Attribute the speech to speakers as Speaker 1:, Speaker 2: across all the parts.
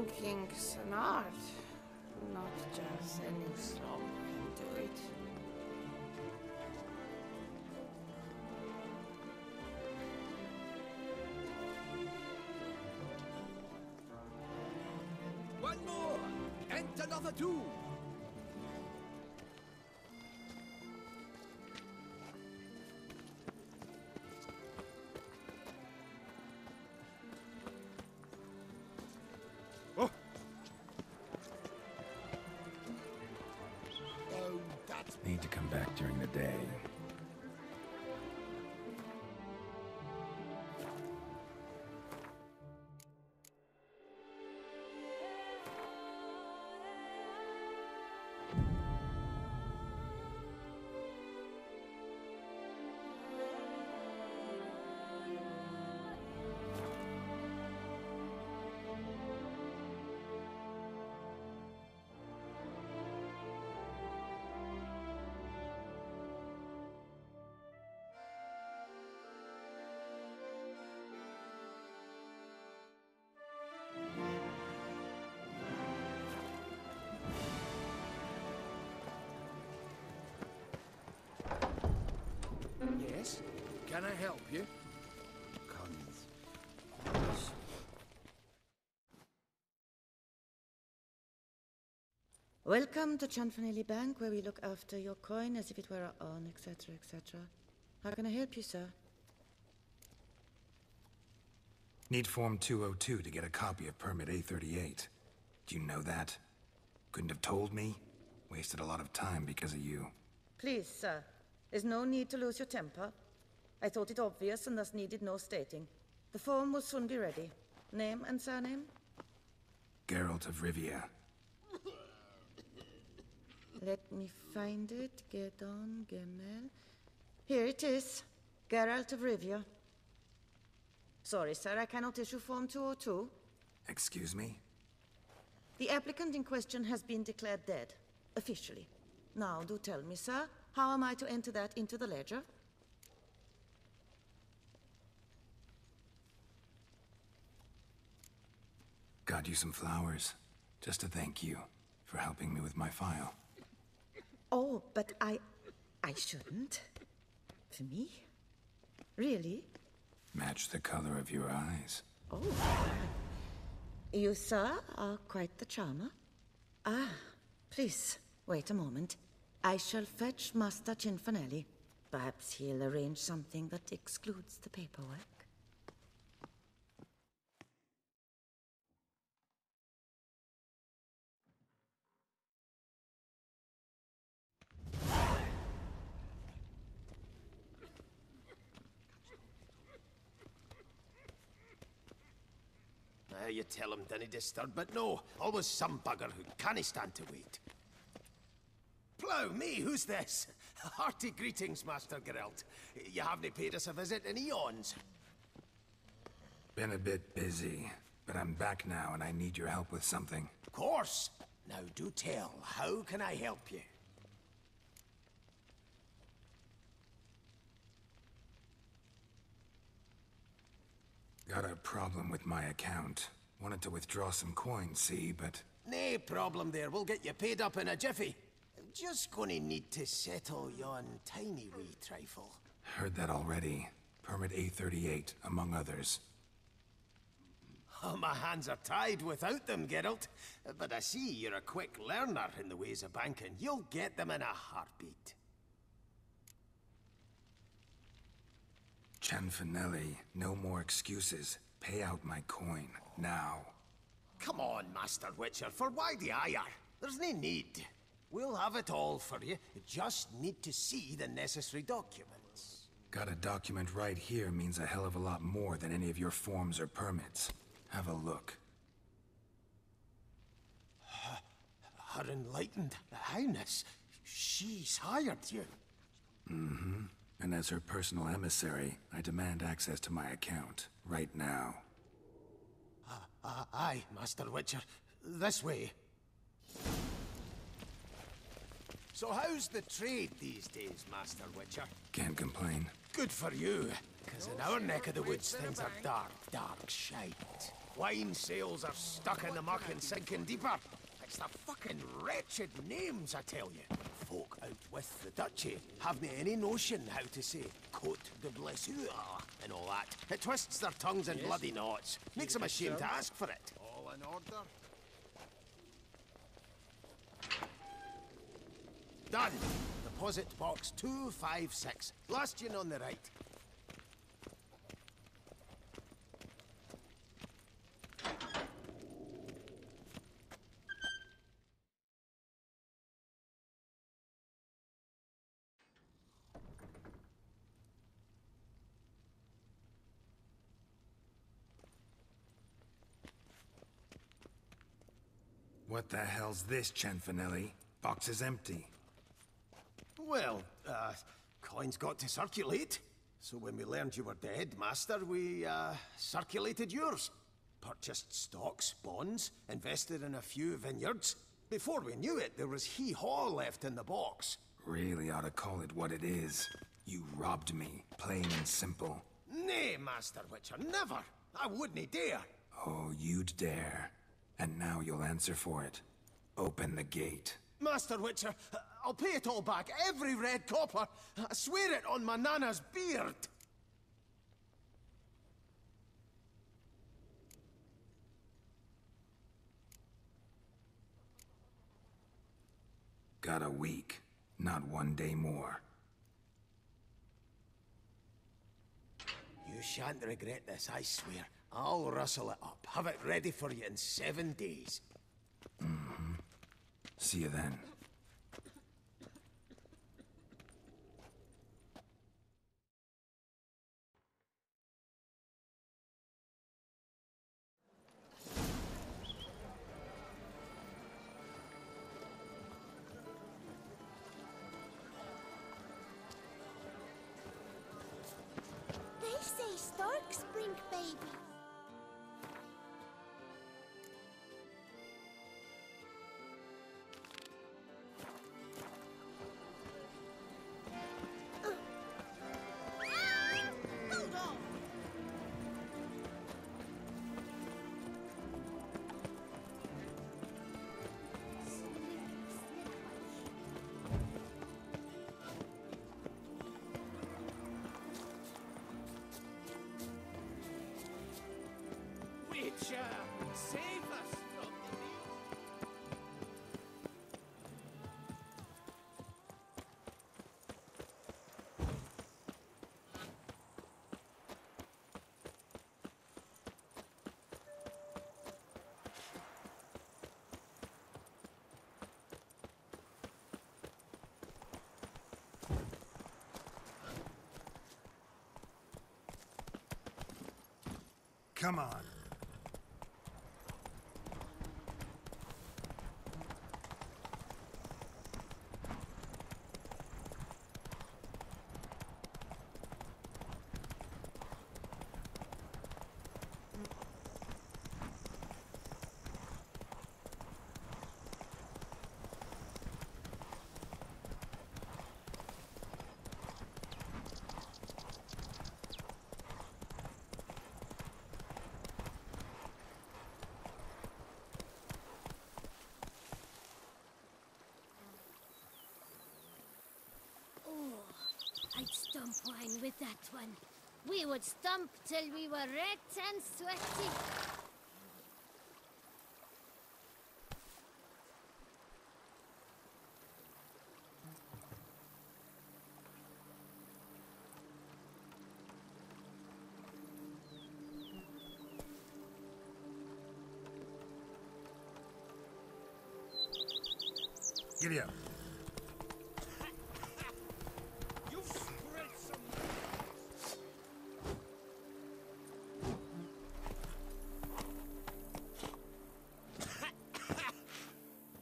Speaker 1: Banking's an art, not just any slop can do it.
Speaker 2: One more, and another two.
Speaker 3: Need to come back during the day.
Speaker 2: Yes? Can I help you?
Speaker 3: Cons.
Speaker 4: Welcome to Chanfanelli Bank, where we look after your coin as if it were our own, etc., etc. How can I help you, sir?
Speaker 3: Need Form 202 to get a copy of Permit A38. Do you know that? Couldn't have told me? Wasted a lot of time because of you.
Speaker 4: Please, sir. There's no need to lose your temper. I thought it obvious and thus needed no stating. The form will soon be ready. Name and surname?
Speaker 3: Geralt of Rivia.
Speaker 4: Let me find it. Gedon Gemel. Here it is. Geralt of Rivia. Sorry, sir, I cannot issue Form 202.
Speaker 3: Excuse me?
Speaker 4: The applicant in question has been declared dead, officially. Now, do tell me, sir, how am I to enter that into the ledger?
Speaker 3: Got you some flowers, just to thank you for helping me with my file.
Speaker 4: Oh, but I shouldn't. For me? Really?
Speaker 3: Match the color of your eyes.
Speaker 4: Oh. You, sir, are quite the charmer. Ah, please, wait a moment. I shall fetch Master Cinfanelli. Perhaps he'll arrange something that excludes the paperwork.
Speaker 2: You tell him, dinna disturb, but no, always some bugger who can't stand to wait. Plough me, who's this? Hearty greetings, Master Geralt. You haven't paid us a visit in eons.
Speaker 3: Been a bit busy, but I'm back now and I need your help with something.
Speaker 2: Of course. Now do tell, how can I help you?
Speaker 3: Got a problem with my account. Wanted to withdraw some coins, see, but...
Speaker 2: Nae problem there, we'll get you paid up in a jiffy. Just gonna need to settle yon tiny wee trifle.
Speaker 3: Heard that already. Permit A38, among others.
Speaker 2: Oh, my hands are tied without them, Geralt. But I see you're a quick learner in the ways of banking. You'll get them in a heartbeat.
Speaker 3: Chanfanelli, no more excuses. Pay out my coin, now.
Speaker 2: Come on, Master Witcher, for why the ire? There's no need. We'll have it all for you. You just need to see the necessary documents.
Speaker 3: Got a document right here means a hell of a lot more than any of your forms or permits. Have a look.
Speaker 2: Her Enlightened Highness, she's hired you.
Speaker 3: Mm-hmm. And as her personal emissary, I demand access to my account, right now.
Speaker 2: Aye, Master Witcher. This way. So how's the trade these days, Master Witcher?
Speaker 3: Can't complain.
Speaker 2: Good for you. Because in our neck of the woods, things are dark, dark shite. Wine sales are stuck in the muck and sinking deeper. It's the fucking wretched names, I tell you. Folk out with the duchy haven't any notion how to say Côte de Blessure and all that. It twists their tongues in bloody knots. Makes them ashamed to ask for it.
Speaker 5: All in order?
Speaker 2: Done. Deposit box 256. Last one on the right.
Speaker 3: What the hell's this, Cianfanelli? Box is empty.
Speaker 2: Well, coins got to circulate. So when we learned you were dead, Master, we, circulated yours. Purchased stocks, bonds, invested in a few vineyards. Before we knew it, there was hee-haw left in the box.
Speaker 3: Really ought to call it what it is. You robbed me, plain and simple.
Speaker 2: Nay, Master Witcher, never. I wouldn't dare.
Speaker 3: Oh, you'd dare. And now you'll answer for it. Open the gate.
Speaker 2: Master Witcher, I'll pay it all back, every red copper. I swear it on my nana's beard.
Speaker 3: Got a week, not 1 day more.
Speaker 2: You shan't regret this, I swear. I'll rustle it up. Have it ready for you in 7 days.
Speaker 3: See you then.
Speaker 6: They say storks bring babies. Hold on!
Speaker 5: Witcher, save us from the beast.
Speaker 3: Come on.
Speaker 6: I'd stump wine with that one. We would stump till we were red and sweaty.
Speaker 3: Giddy up.
Speaker 5: You've spread some...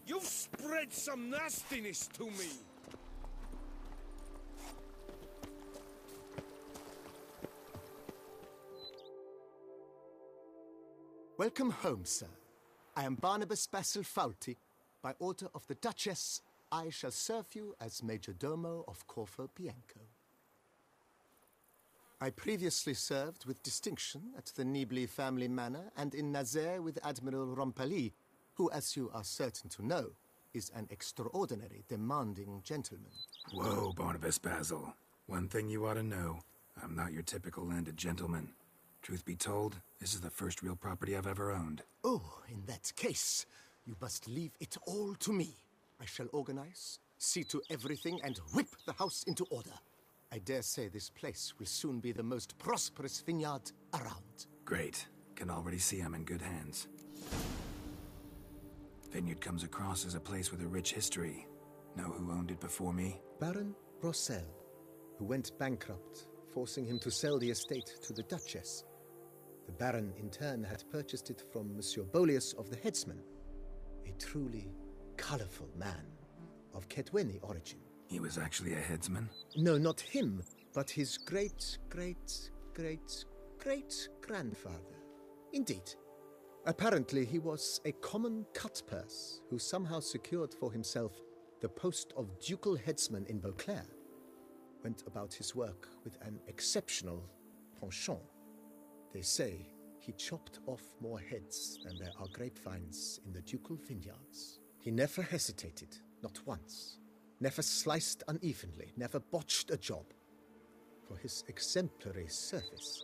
Speaker 5: You've spread some nastiness to me.
Speaker 7: Welcome home, sir. I am Barnabas Basil Faulty. By order of the Duchess, I shall serve you as Major Domo of Corvo Bianco. I previously served with distinction at the Nibli family manor and in Nazaire with Admiral Rompali, who, as you are certain to know, is an extraordinary, demanding gentleman.
Speaker 3: Whoa, Barnabas Basil. One thing you ought to know. I'm not your typical landed gentleman. Truth be told, this is the first real property I've ever owned.
Speaker 7: Oh, in that case, you must leave it all to me. I shall organize, see to everything, and whip the house into order. I dare say this place will soon be the most prosperous vineyard around.
Speaker 3: Great. Can already see I'm in good hands. Vineyard comes across as a place with a rich history. Know who owned it before me?
Speaker 7: Baron Rossel, who went bankrupt, forcing him to sell the estate to the Duchess. The Baron, in turn, had purchased it from Monsieur Bolius of the Headsman, a truly colorful man of Ketweni origin.
Speaker 3: He was actually a headsman?
Speaker 7: No, not him, but his great-great-great-great-grandfather. Indeed. Apparently, he was a common cutpurse who somehow secured for himself the post of ducal headsman in Beauclair. Went about his work with an exceptional penchant. They say he chopped off more heads than there are grapevines in the ducal vineyards. He never hesitated, not once. Never sliced unevenly, never botched a job. For his exemplary service,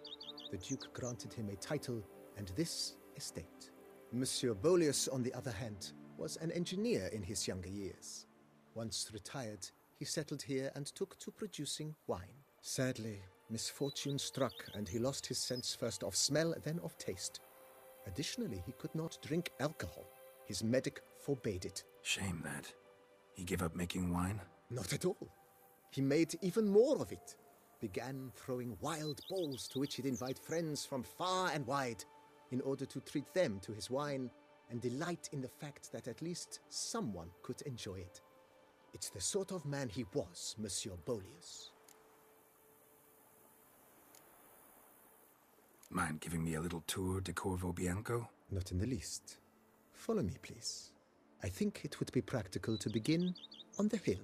Speaker 7: the Duke granted him a title and this estate. Monsieur Bolius, on the other hand, was an engineer in his younger years. Once retired, he settled here and took to producing wine. Sadly, misfortune struck and he lost his sense first of smell, then of taste. Additionally, he could not drink alcohol. His medic forbade it.
Speaker 3: Shame that. He gave up making wine?
Speaker 7: Not at all. He made even more of it. Began throwing wild balls to which he'd invite friends from far and wide in order to treat them to his wine and delight in the fact that at least someone could enjoy it. It's the sort of man he was, Monsieur Bolius.
Speaker 3: Mind giving me a little tour de Corvo Bianco?
Speaker 7: Not in the least. Follow me, please. I think it would be practical to begin on the hill.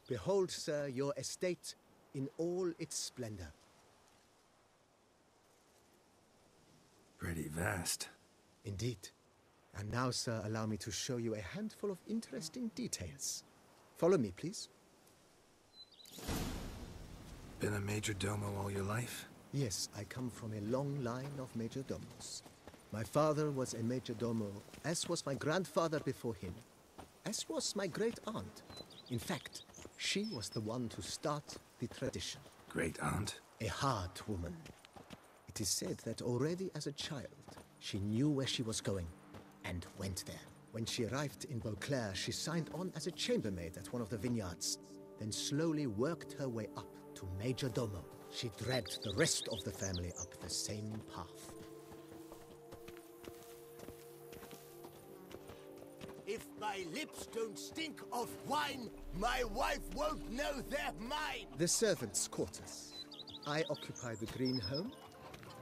Speaker 7: Behold, sir, your estate in all its splendor.
Speaker 3: Pretty vast.
Speaker 7: Indeed. And now, sir, allow me to show you a handful of interesting details. Follow me, please.
Speaker 3: Been a major domo all your life?
Speaker 7: Yes, I come from a long line of major domos. My father was a major domo, as was my grandfather before him, as was my great-aunt. In fact, she was the one to start the tradition.
Speaker 3: Great-aunt?
Speaker 7: A hard woman. It is said that already as a child, she knew where she was going, and went there. When she arrived in Beauclair, she signed on as a chambermaid at one of the vineyards, then slowly worked her way up to Major Domo. She dragged the rest of the family up the same path. If my lips don't stink of wine, my wife won't know they're mine! The servants' quarters. I occupy the green home.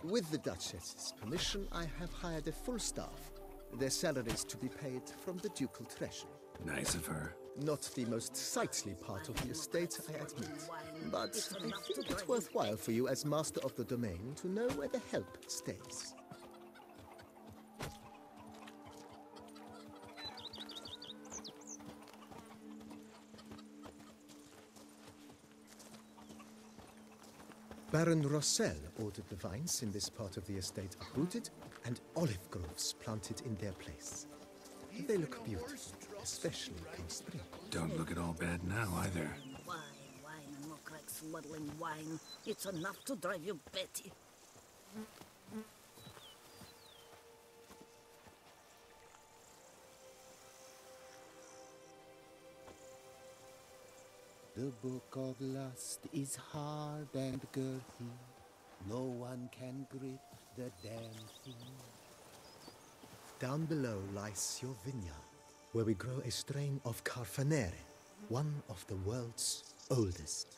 Speaker 7: With the Duchess's permission, I have hired a full staff. Their salaries to be paid from the ducal treasury.
Speaker 3: Nice of her.
Speaker 7: Not the most sightly part of the estate, I admit. But I think it's worthwhile for you as master of the domain to know where the help stays. Baron Rossel ordered the vines in this part of the estate uprooted and olive groves planted in their place. They look beautiful, especially come spring.
Speaker 3: Don't look at all bad now, either.
Speaker 1: Wine, and look like smuggling wine. It's enough to drive you batty.
Speaker 8: The book of lust is hard and girthy. No one can grip the damn thing.
Speaker 7: Down below lies your vineyard, where we grow a strain of Carfanere, one of the world's oldest,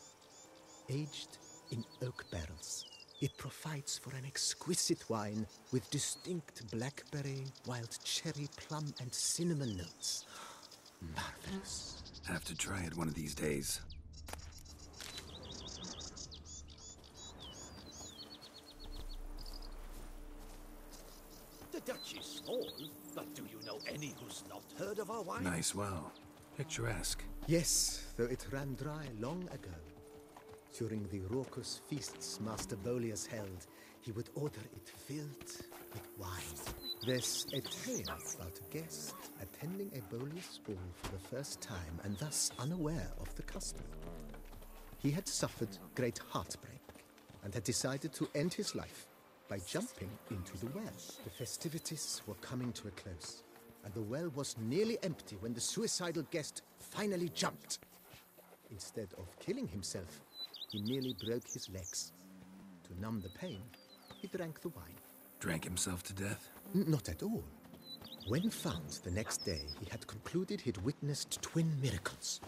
Speaker 7: aged in oak barrels. It provides for an exquisite wine with distinct blackberry, wild cherry, plum, and cinnamon notes. Marvelous.
Speaker 3: Have to try it one of these days.
Speaker 9: The Dutch is small, but do you know any who's not heard of our wine?
Speaker 3: Nice well. Picturesque.
Speaker 7: Yes, though it ran dry long ago. During the raucous feasts Master Bolius held, he would order it filled with wine. There's a tale about a guest attending a Bolius ball for the first time and thus unaware of the custom. He had suffered great heartbreak and had decided to end his life by jumping into the well. The festivities were coming to a close, and the well was nearly empty when the suicidal guest finally jumped. Instead of killing himself, he merely broke his legs. To numb the pain, he drank the wine.
Speaker 3: Drank himself to death?
Speaker 7: Not at all. When found the next day, he had concluded he'd witnessed twin miracles.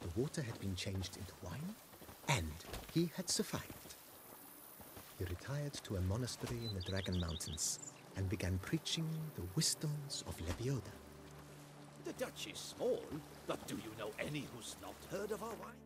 Speaker 7: The water had been changed into wine, and he had survived. He retired to a monastery in the Dragon Mountains and began preaching the wisdoms of Lebioda.
Speaker 9: The Dutch is small, but do you know any who's not heard of our wine?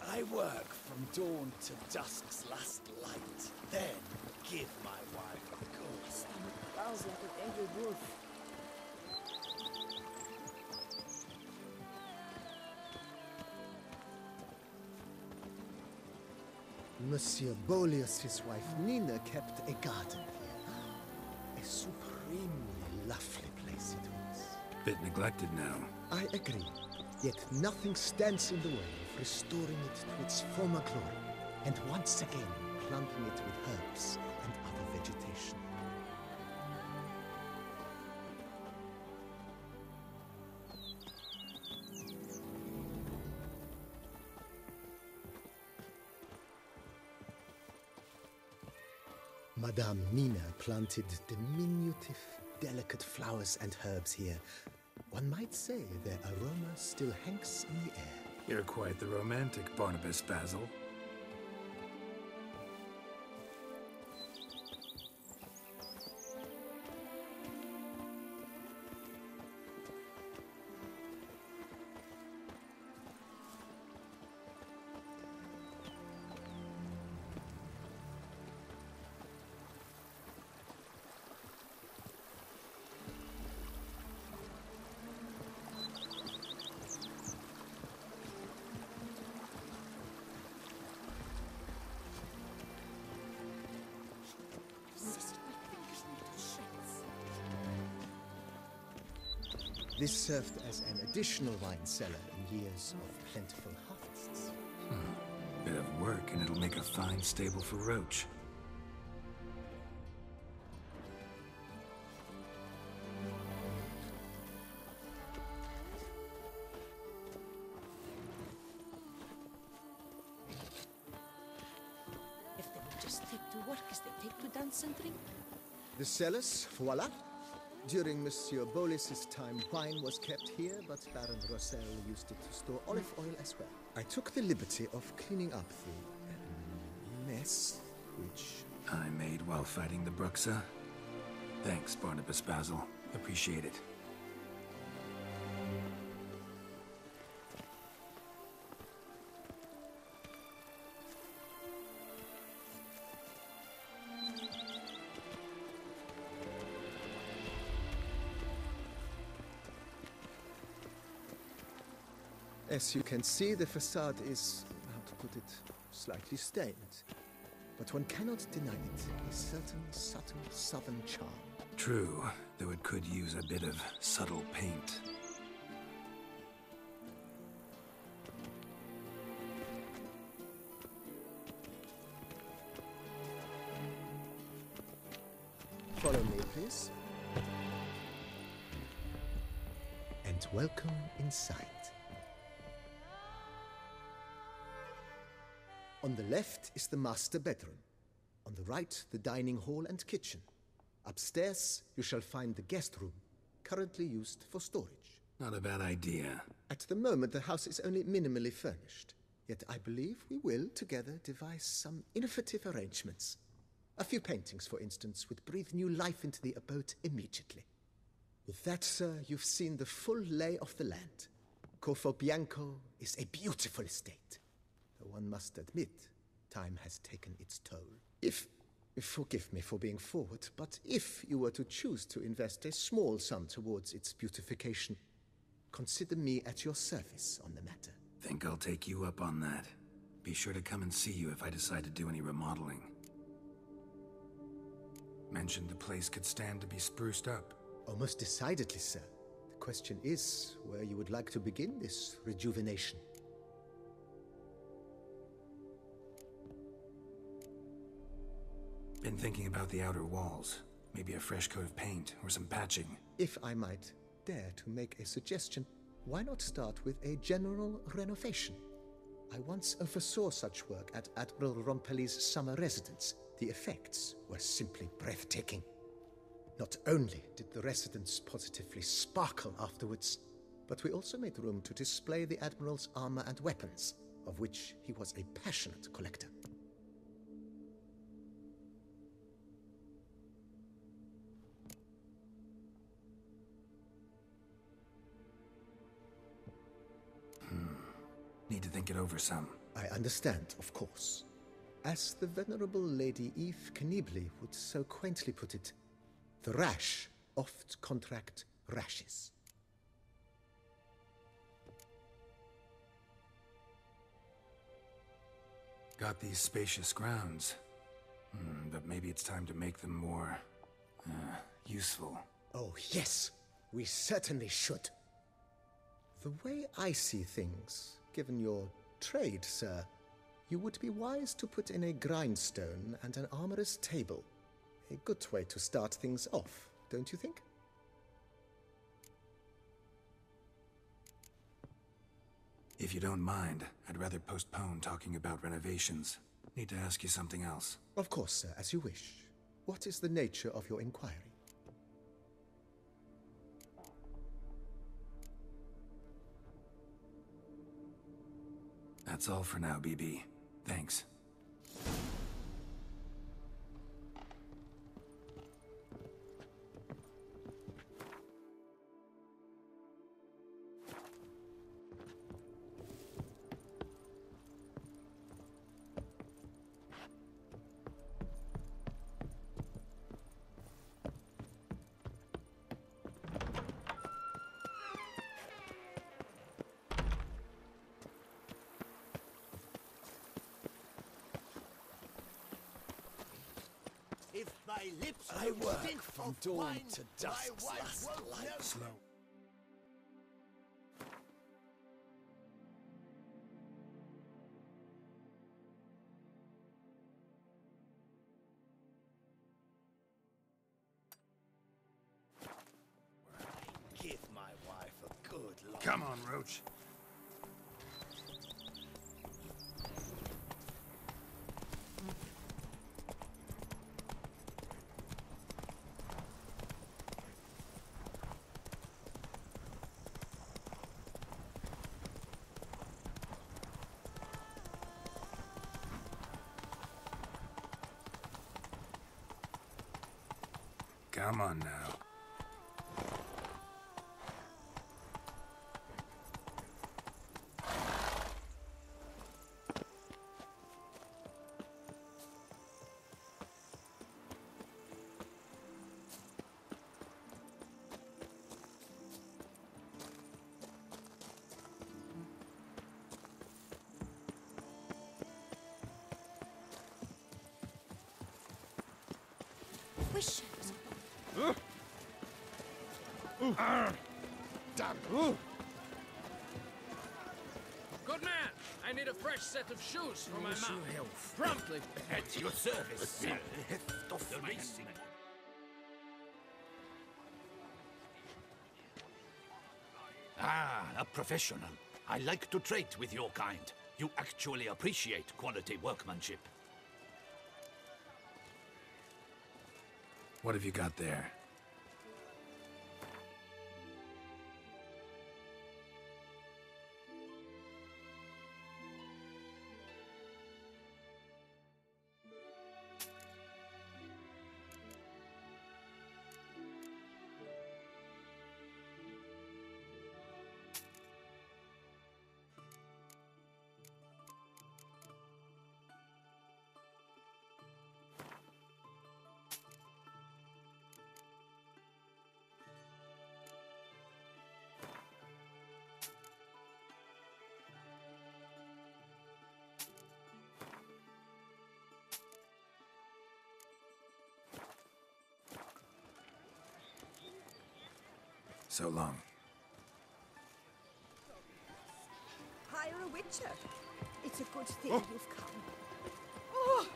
Speaker 9: I work from dawn to dusk's last light, then give my wife a call.
Speaker 1: Stomach growls like an angry wolf.
Speaker 7: Monsieur Bolius' wife Nina kept a garden here. A supremely lovely place it was.
Speaker 3: Bit neglected now.
Speaker 7: I agree. Yet nothing stands in the way of restoring it to its former glory, and once again planting it with herbs and other vegetation. Madame Nina planted diminutive, delicate flowers and herbs here. One might say their aroma still hangs in the air.
Speaker 3: You're quite the romantic, Barnabas Basil.
Speaker 7: This served as an additional wine cellar in years of plentiful harvests.
Speaker 3: Bit of work, and it'll make a fine stable for Roach.
Speaker 1: If they would just take to work as they take to dance and drink.
Speaker 7: The cellars, voila. During Monsieur Bolis's time, wine was kept here, but Baron Rossel used it to store olive oil as well. I took the liberty of cleaning up the mess, which
Speaker 3: I made while fighting the Bruxa. Thanks, Barnabas Basil. Appreciate it.
Speaker 7: As you can see, the facade is, how to put it, slightly stained. But one cannot deny it, a certain subtle southern charm.
Speaker 3: True, though it could use a bit of subtle paint.
Speaker 7: service. And welcome inside. On the left is the master bedroom. On the right, the dining hall and kitchen. Upstairs, you shall find the guest room, currently used for storage.
Speaker 3: Not a bad idea.
Speaker 7: At the moment, the house is only minimally furnished. Yet I believe we will, together, devise some innovative arrangements. A few paintings, for instance, would breathe new life into the abode immediately. With that, sir, you've seen the full lay of the land. Corvo Bianco is a beautiful estate. Though one must admit, time has taken its toll. Forgive me for being forward, but if you were to choose to invest a small sum towards its beautification, consider me at your service on the matter.
Speaker 3: Think I'll take you up on that. Be sure to come and see you if I decide to do any remodeling. Mentioned the place could stand to be spruced up.
Speaker 7: Almost decidedly, sir. The question is where you would like to begin this rejuvenation.
Speaker 3: Been thinking about the outer walls. Maybe a fresh coat of paint or some patching.
Speaker 7: If I might dare to make a suggestion, why not start with a general renovation? I once oversaw such work at Admiral Rompelli's summer residence. The effects were simply breathtaking. Not only did the residence positively sparkle afterwards, but we also made room to display the Admiral's armor and weapons, of which he was a passionate collector.
Speaker 3: Need to think it over some.
Speaker 7: I understand, of course. As the venerable Lady Eve Knibley would so quaintly put it, the rash oft contract rashes.
Speaker 3: Got these spacious grounds. But maybe it's time to make them more... useful.
Speaker 7: Oh, yes! We certainly should. The way I see things, given your trade, sir, you would be wise to put in a grindstone and an armorer's table. A good way to start things off, don't you think?
Speaker 3: If you don't mind, I'd rather postpone talking about renovations. Need to ask you something else.
Speaker 7: Of course, sir, as you wish. What is the nature of your inquiry?
Speaker 3: That's all for now, BB. Thanks.
Speaker 9: If my lips I work from dawn to dusk's last light.
Speaker 3: Slow.
Speaker 9: Give my wife a good life.
Speaker 3: Come on, Roach. Come on now.
Speaker 6: Wish it.
Speaker 9: Damn.
Speaker 10: Good man! I need a fresh set of shoes for my mount. Promptly.
Speaker 9: At your service, sir.
Speaker 11: Ah, a professional. I like to trade with your kind. You actually appreciate quality workmanship.
Speaker 3: What have you got there? So long.
Speaker 12: Hire a witcher. It's a good thing you've come. Oh!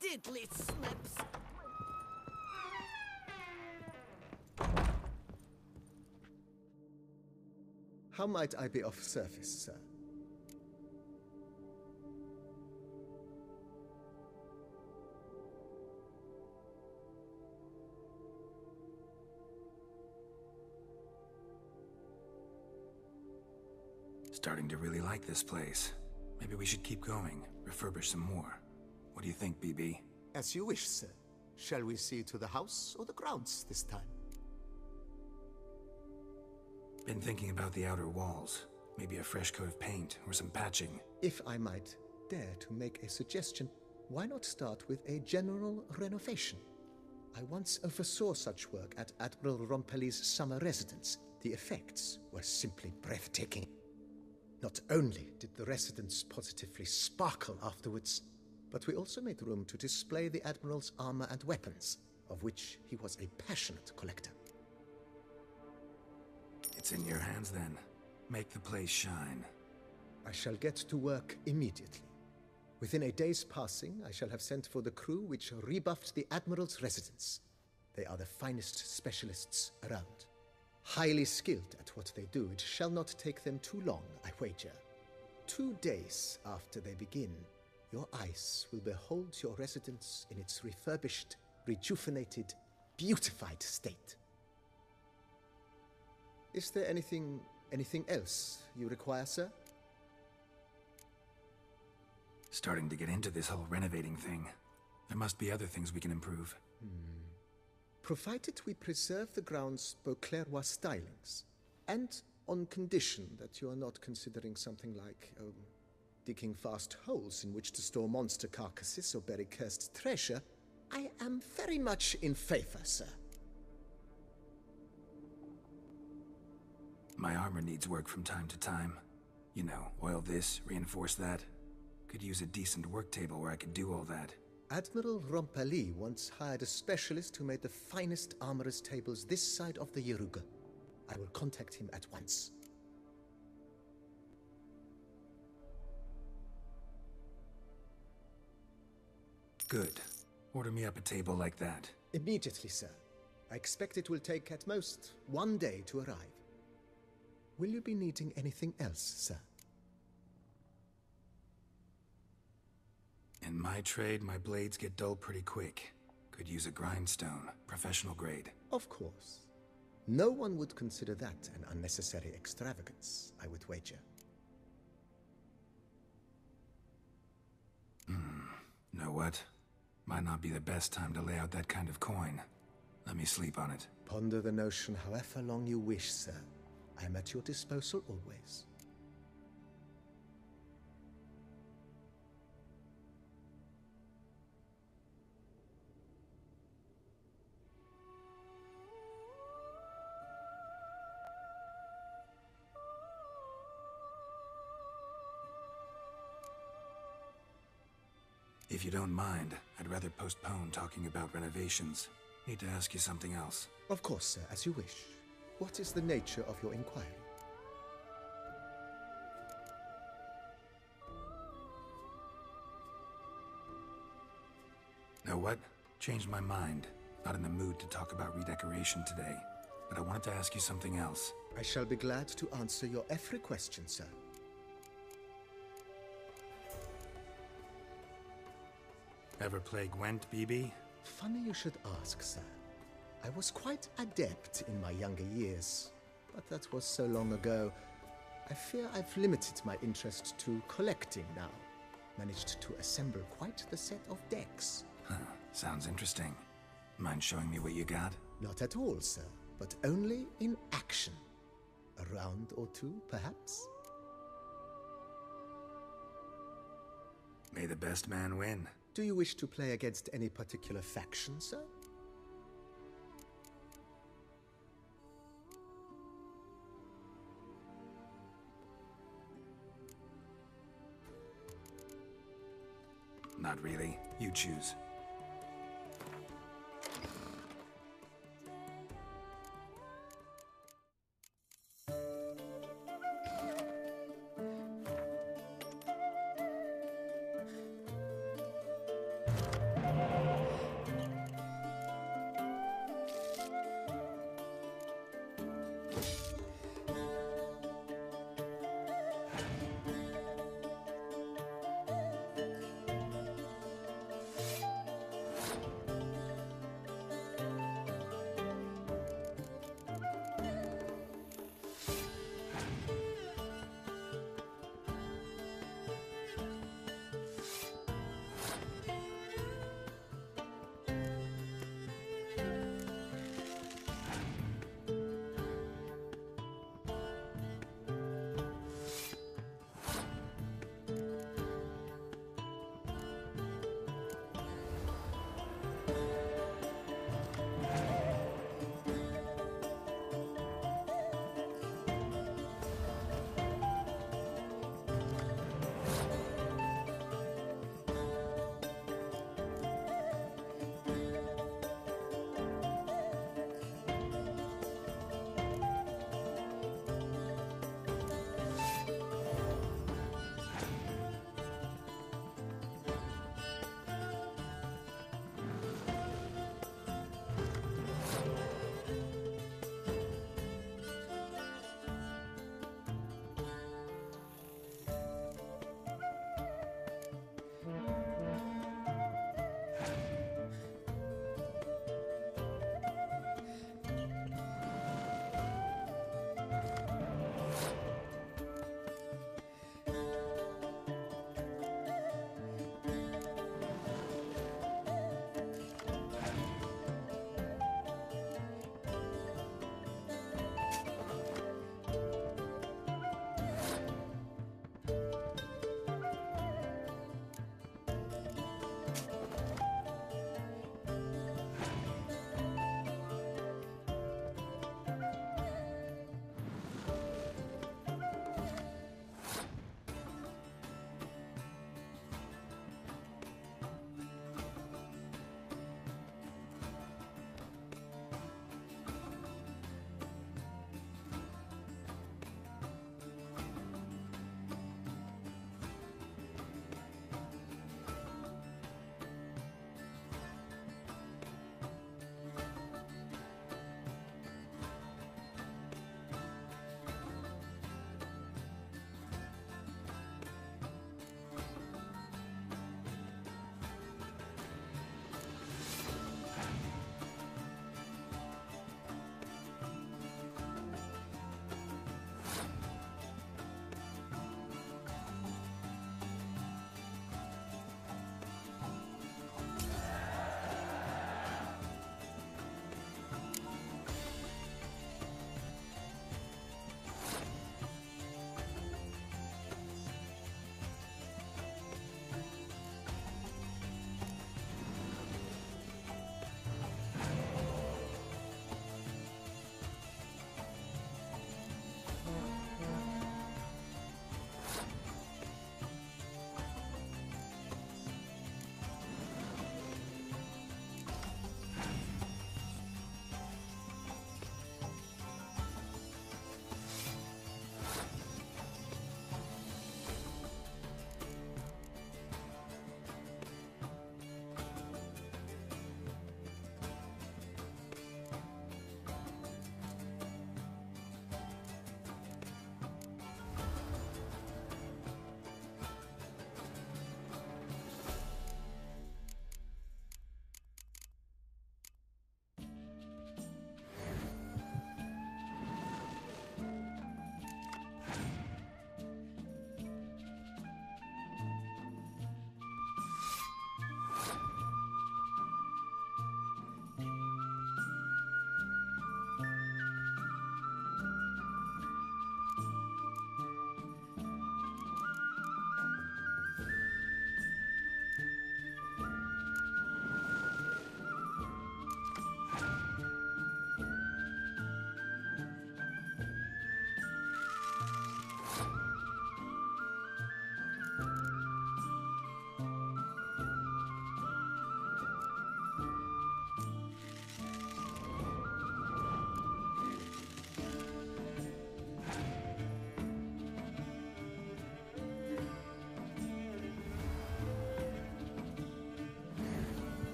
Speaker 12: Diddly slips.
Speaker 7: How might I be of service, sir?
Speaker 3: Starting to really like this place. Maybe we should keep going, refurbish some more. What do you think, BB?
Speaker 7: As you wish, sir. Shall we see to the house or the grounds this time?
Speaker 3: Been thinking about the outer walls. Maybe a fresh coat of paint or some patching.
Speaker 7: If I might dare to make a suggestion, why not start with a general renovation? I once oversaw such work at Admiral Rompelli's summer residence. The effects were simply breathtaking. Not only did the residence positively sparkle afterwards, but we also made room to display the Admiral's armor and weapons, of which he was a passionate collector.
Speaker 3: It's in your hands then. Make the place shine.
Speaker 7: I shall get to work immediately. Within a day's passing, I shall have sent for the crew which rebuffed the Admiral's residence. They are the finest specialists around. Highly skilled at what they do, it shall not take them too long, I wager. 2 days after they begin, your eyes will behold your residence in its refurbished, rejuvenated, beautified state. Is there anything else you require, sir?
Speaker 3: Starting to get into this whole renovating thing. There must be other things we can improve.
Speaker 7: Provided we preserve the ground's Beauclervois stylings, and on condition that you are not considering something like, digging vast holes in which to store monster carcasses or bury cursed treasure, I am very much in favor, sir.
Speaker 3: My armor needs work from time to time. You know, oil this, reinforce that. Could use a decent work table where I could do all that.
Speaker 7: Admiral Rompelli once hired a specialist who made the finest armorer's tables this side of the Yaruga. I will contact him at once.
Speaker 3: Good. Order me up a table like that.
Speaker 7: Immediately, sir. I expect it will take at most 1 day to arrive. Will you be needing anything else, sir?
Speaker 3: In my trade, my blades get dull pretty quick. Could use a grindstone, professional grade.
Speaker 7: Of course. No one would consider that an unnecessary extravagance, I would wager.
Speaker 3: what? Might not be the best time to lay out that kind of coin. Let me sleep on it.
Speaker 7: Ponder the notion however long you wish, sir. I am at your disposal always.
Speaker 3: If you don't mind, I'd rather postpone talking about renovations. Need to ask you something else.
Speaker 7: Of course, sir, as you wish. What is the nature of your inquiry?
Speaker 3: Know what? Changed my mind. Not in the mood to talk about redecoration today. But I wanted to ask you something else.
Speaker 7: I shall be glad to answer your every question, sir.
Speaker 3: Ever play Gwent, BB?
Speaker 7: Funny you should ask, sir. I was quite adept in my younger years, but that was so long ago. I fear I've limited my interest to collecting now. Managed to assemble quite the set of decks.
Speaker 3: Huh, sounds interesting. Mind showing me what you got?
Speaker 7: Not at all, sir, but only in action. A round or two, perhaps?
Speaker 3: May the best man win.
Speaker 7: Do you wish to play against any particular faction, sir?
Speaker 3: Not really. You choose.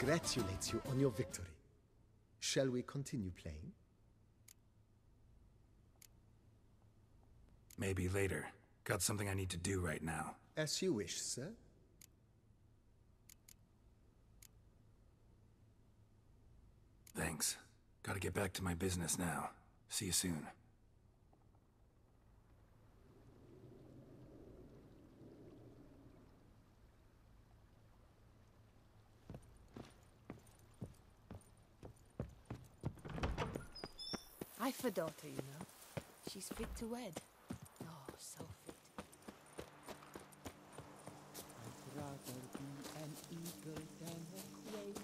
Speaker 7: congratulates you on your victory. Shall we continue playing?
Speaker 3: Maybe later. Got something I need to do right now.
Speaker 7: As you wish, sir.
Speaker 3: Thanks. Gotta get back to my business now. See you soon.
Speaker 1: I've a daughter, you know. She's fit to wed. Oh, so fit.
Speaker 8: I'd rather be an eagle than a quail.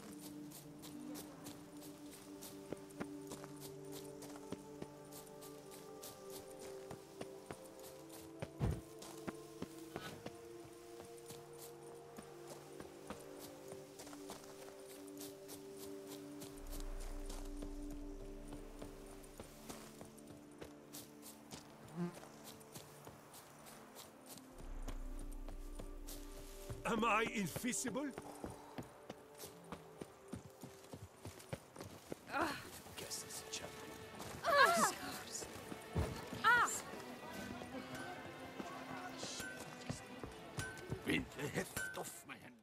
Speaker 5: Am I invisible?
Speaker 9: Guess it's a joke.
Speaker 11: Wind the heft off my hand.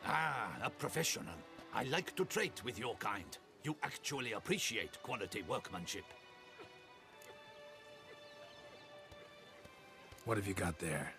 Speaker 11: Ah, a professional. I like to trade with your kind. You actually appreciate quality workmanship.
Speaker 3: What have you got there?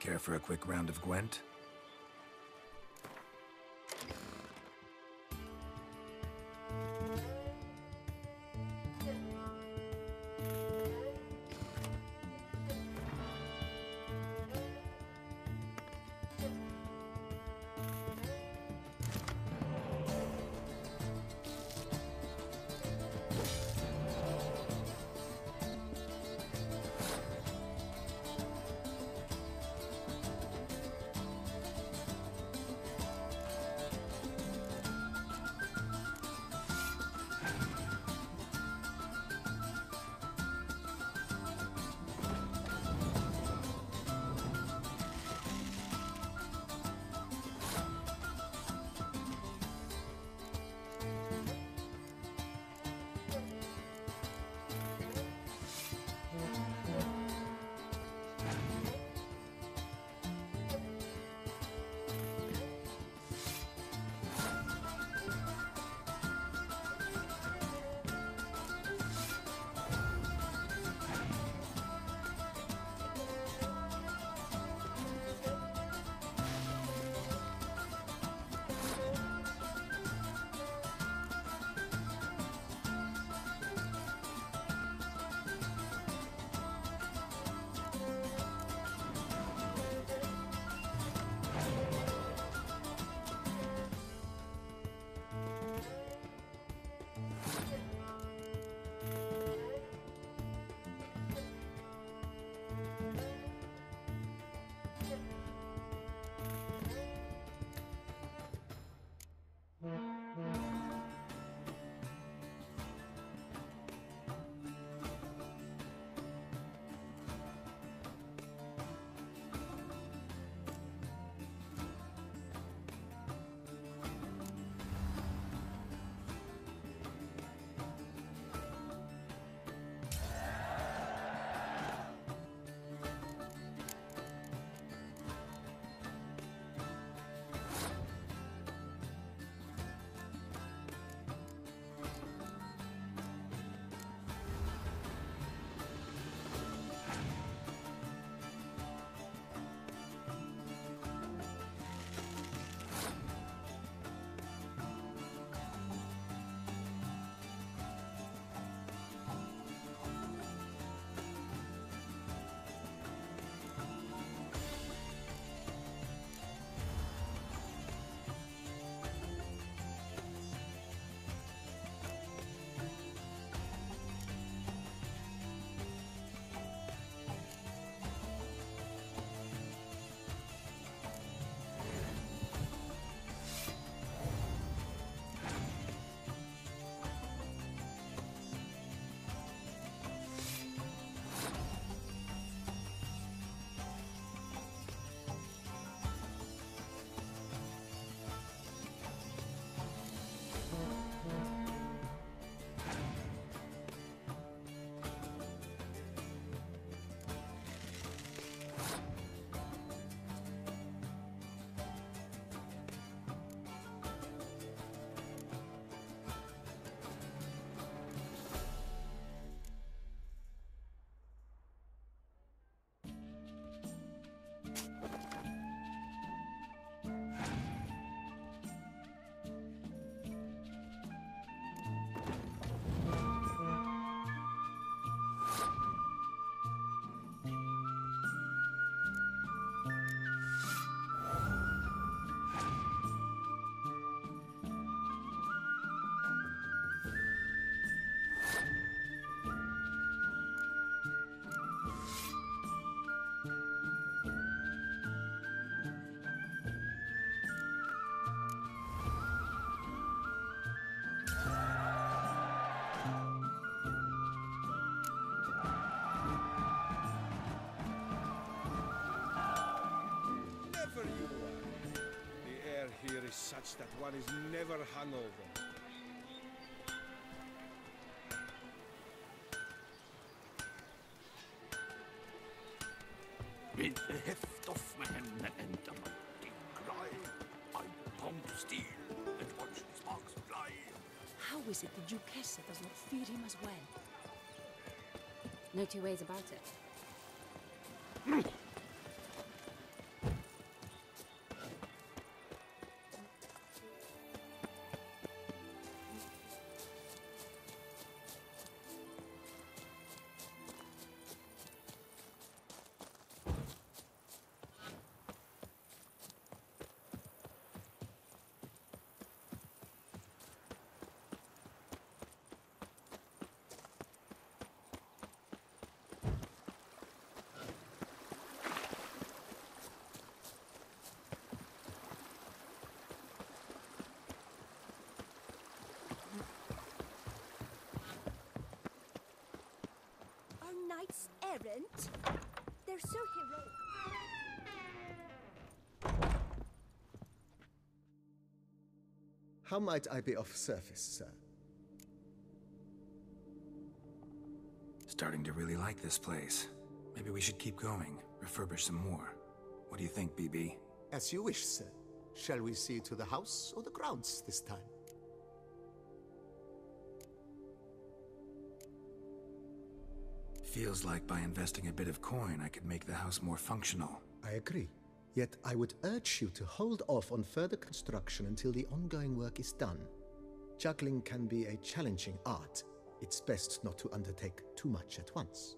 Speaker 3: Care for a quick round of Gwent?
Speaker 5: such that one is never hungover.
Speaker 11: Mit Heft auf Händen and am cry, I come to steal and watch the sparks fly.
Speaker 13: How is it the Duchessa does not fear him as well?
Speaker 1: No two ways about it.
Speaker 12: Knights errant? They're so heroic.
Speaker 7: How might I be of service, sir?
Speaker 3: Starting to really like this place. Maybe we should keep going, refurbish some more. What do you think, BB?
Speaker 7: As you wish, sir. Shall we see to the house or the grounds this time?
Speaker 3: Feels like by investing a bit of coin, I could make the house more functional.
Speaker 7: I agree. Yet I would urge you to hold off on further construction until the ongoing work is done. Juggling can be a challenging art. It's best not to undertake too much at once.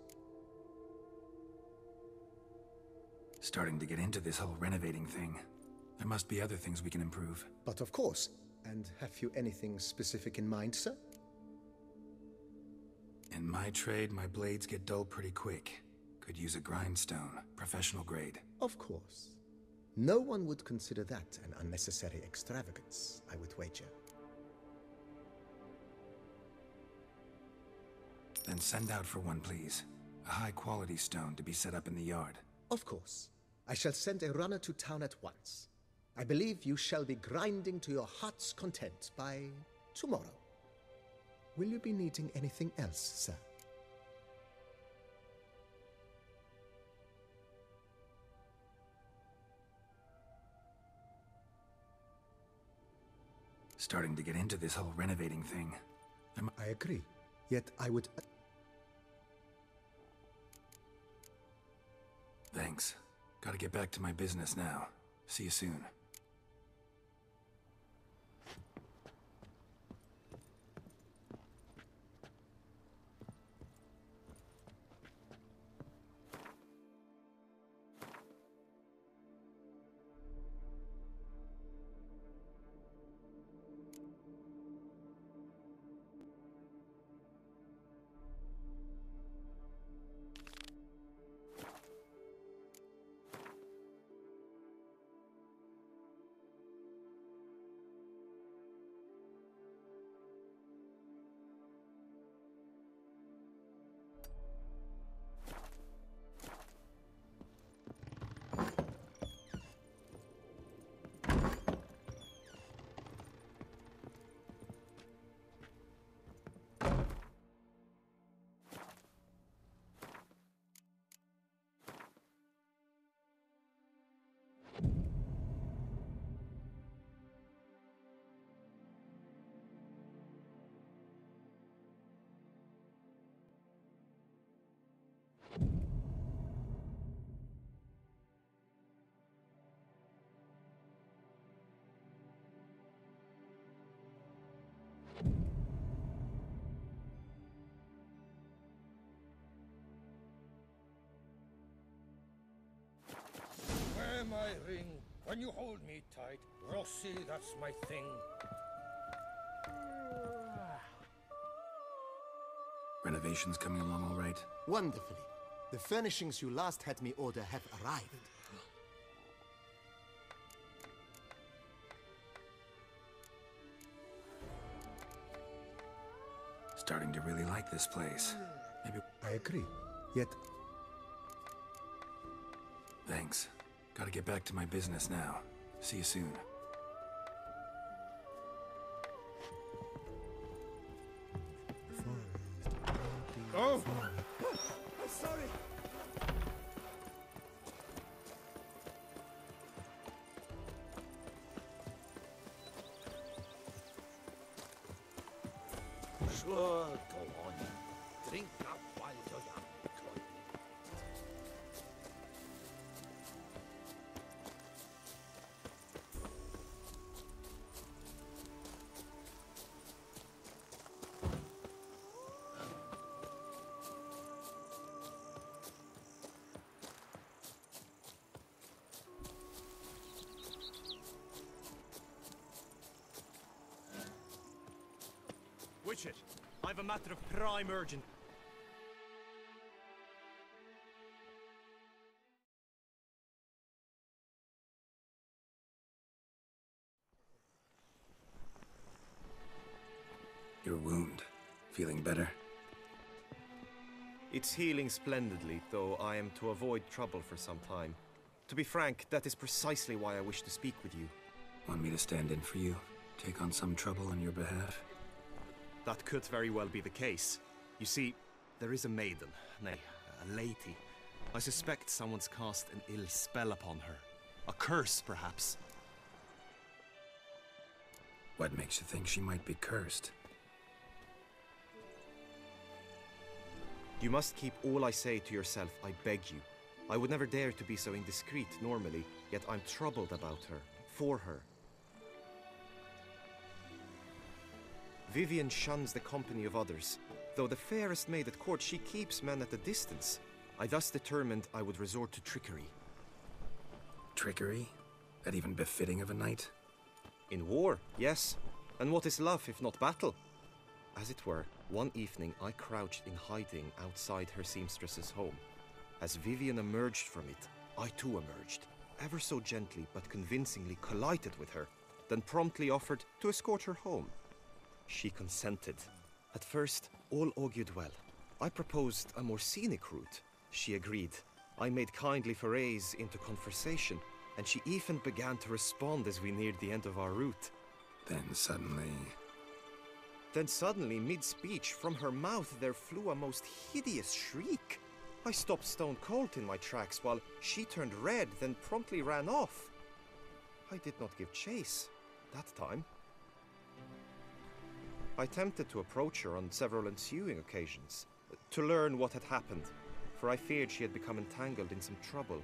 Speaker 3: Starting to get into this whole renovating thing. There must be other things we can improve.
Speaker 7: But of course. And have you anything specific in mind, sir?
Speaker 3: In my trade, my blades get dull pretty quick. Could use a grindstone, professional grade.
Speaker 7: Of course. No one would consider that an unnecessary extravagance, I would wager.
Speaker 3: Then send out for one, please. A high-quality stone to be set up in the yard.
Speaker 7: Of course. I shall send a runner to town at once. I believe you shall be grinding to your heart's content by tomorrow. Will you be needing anything else, sir?
Speaker 3: Starting to get into this whole renovating thing.
Speaker 7: I agree. Yet I would...
Speaker 3: Thanks. Gotta get back to my business now. See you soon.
Speaker 5: Wear my ring. When you hold me tight, Rossi, that's my thing.
Speaker 3: Renovations coming along all right?
Speaker 7: Wonderfully. The furnishings you last had me order have arrived.
Speaker 3: Starting to really like this place. Maybe...
Speaker 7: I agree. Yet...
Speaker 3: Thanks. Gotta get back to my business now. See you soon.
Speaker 9: sorry.
Speaker 11: Sure, go on. Drink up while you're young, Chloe.
Speaker 14: Witcher, I've a matter of prime urgent.
Speaker 3: Your wound. Feeling better?
Speaker 14: It's healing splendidly, though I am to avoid trouble for some time. To be frank, that is precisely why I wish to speak with you.
Speaker 3: Want me to stand in for you? Take on some trouble on your behalf?
Speaker 14: That could very well be the case. You see, there is a maiden, nay, a lady. I suspect someone's cast an ill spell upon her. A curse, perhaps.
Speaker 3: What makes you think she might be cursed?
Speaker 14: You must keep all I say to yourself, I beg you. I would never dare to be so indiscreet normally, yet I'm troubled about her, for her. Vivienne shuns the company of others. Though the fairest maid at court, she keeps men at a distance. I thus determined I would resort to trickery.
Speaker 3: Trickery? That even befitting of a knight?
Speaker 14: In war, yes. And what is love if not battle? As it were, one evening I crouched in hiding outside her seamstress's home. As Vivienne emerged from it, I too emerged, ever so gently but convincingly collided with her, then promptly offered to escort her home. She consented. At first, all augured well. I proposed a more scenic route. She agreed. I made kindly forays into conversation, and she even began to respond as we neared the end of our route.
Speaker 3: Then suddenly, mid-speech, from her mouth there flew a most hideous shriek. I stopped stone cold in my tracks, while she turned red, then promptly ran off. I did not give chase, that time. I attempted to approach her on several ensuing occasions, to learn what had happened, for I feared she had become entangled in some trouble.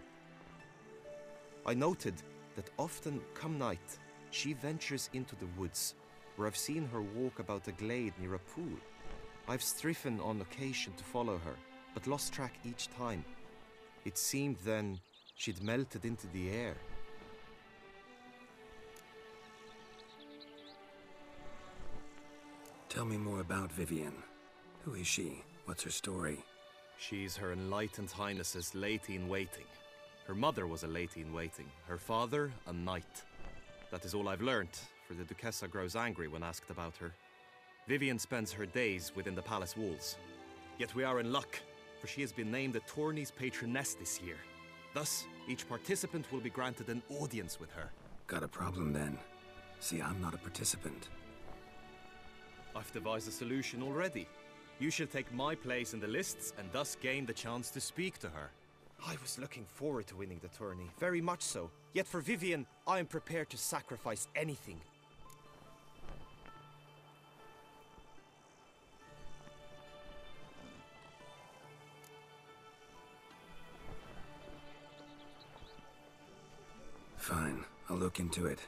Speaker 3: I noted that often, come night, she ventures into the woods, where I've seen her walk about a glade near a pool. I've striven on occasion to follow her, but lost track each time. It seemed then she'd melted into the air. Tell me more about Vivienne. Who is she? What's her story?
Speaker 14: She's Her Enlightened Highness's lady-in-waiting. Her mother was a lady-in-waiting, her father a knight. That is all I've learnt, for the Duchessa grows angry when asked about her. Vivienne spends her days within the palace walls. Yet we are in luck, for she has been named the tourney's patroness this year. Thus, each participant will be granted an audience with her.
Speaker 3: Got a problem then. See, I'm not a participant.
Speaker 14: I've devised a solution already. You shall take my place in the lists and thus gain the chance to speak to her. I was looking forward to winning the tourney, very much so. Yet for Vivienne, I am prepared to sacrifice anything.
Speaker 3: Fine, I'll look into it.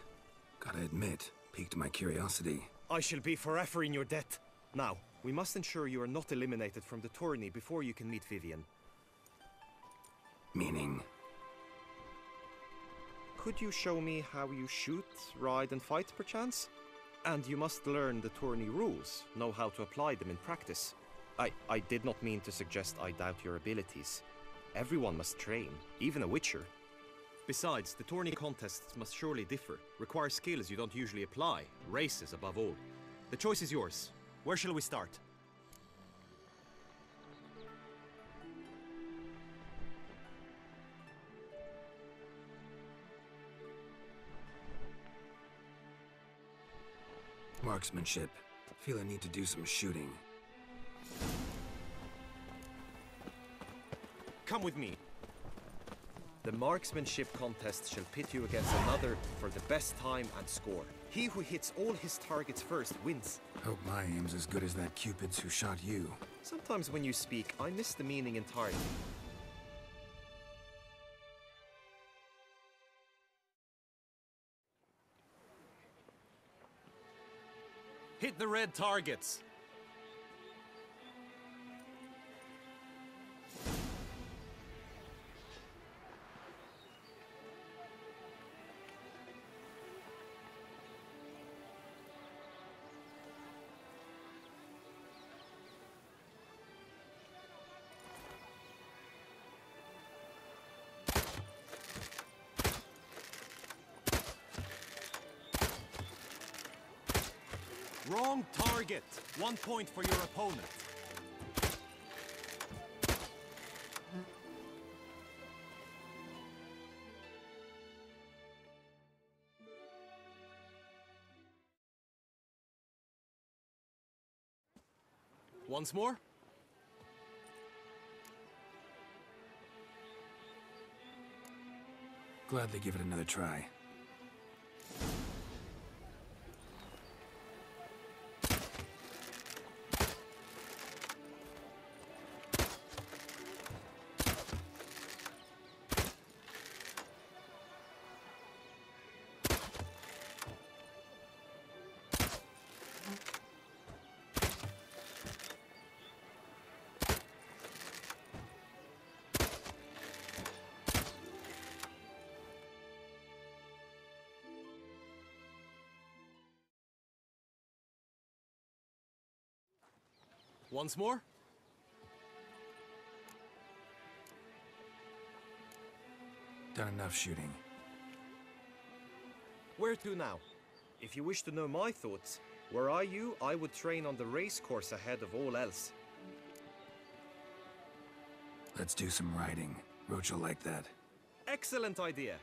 Speaker 3: Gotta admit, piqued my curiosity.
Speaker 14: I shall be forever in your debt. Now, we must ensure you are not eliminated from the tourney before you can meet Vivienne.
Speaker 3: Meaning?
Speaker 14: Could you show me how you shoot, ride and fight, perchance? And you must learn the tourney rules, know how to apply them in practice. I did not mean to suggest I doubt your abilities. Everyone must train, even a witcher. Besides, the tourney contests must surely differ, require skills you don't usually apply, races above all. The choice is yours. Where shall we start?
Speaker 3: Marksmanship. Feel I need to do some shooting. Come with me. The marksmanship contest shall pit you against another for the best time and score. He who hits all his targets first wins.
Speaker 15: Hope my aim's as good as that Cupid's who shot you.
Speaker 3: Sometimes when you speak, I miss the meaning entirely. Hit the red targets! Wrong target! 1 point for your opponent. Once more?
Speaker 15: Gladly give it another try.
Speaker 3: Once more?
Speaker 15: Done enough shooting.
Speaker 3: Where to now? If you wish to know my thoughts, were I you, I would train on the race course ahead of all else.
Speaker 15: Let's do some riding. Roach will like that.
Speaker 3: Excellent idea!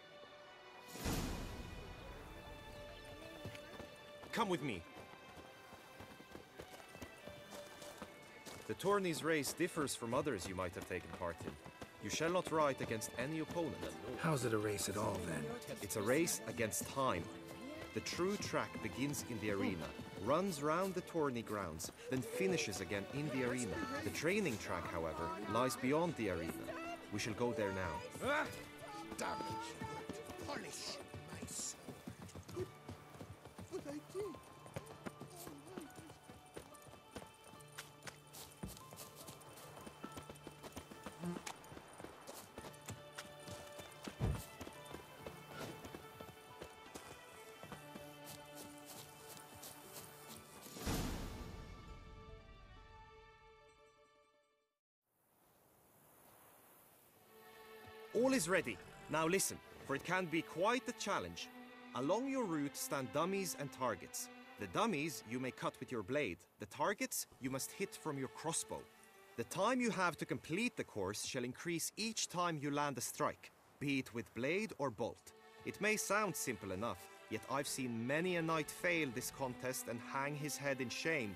Speaker 3: Come with me. The tourney's race differs from others you might have taken part in. You shall not ride against any opponent.
Speaker 15: How's it a race at all, then?
Speaker 3: It's a race against time. The true track begins in the arena, runs round the tourney grounds, then finishes again in the arena. The training track, however, lies beyond the arena. We shall go there now.
Speaker 9: Damage would polish my sword. What I did.
Speaker 3: All is ready. Now listen, for it can be quite a challenge. Along your route stand dummies and targets. The dummies you may cut with your blade. The targets you must hit from your crossbow. The time you have to complete the course shall increase each time you land a strike, be it with blade or bolt. It may sound simple enough, yet I've seen many a knight fail this contest and hang his head in shame.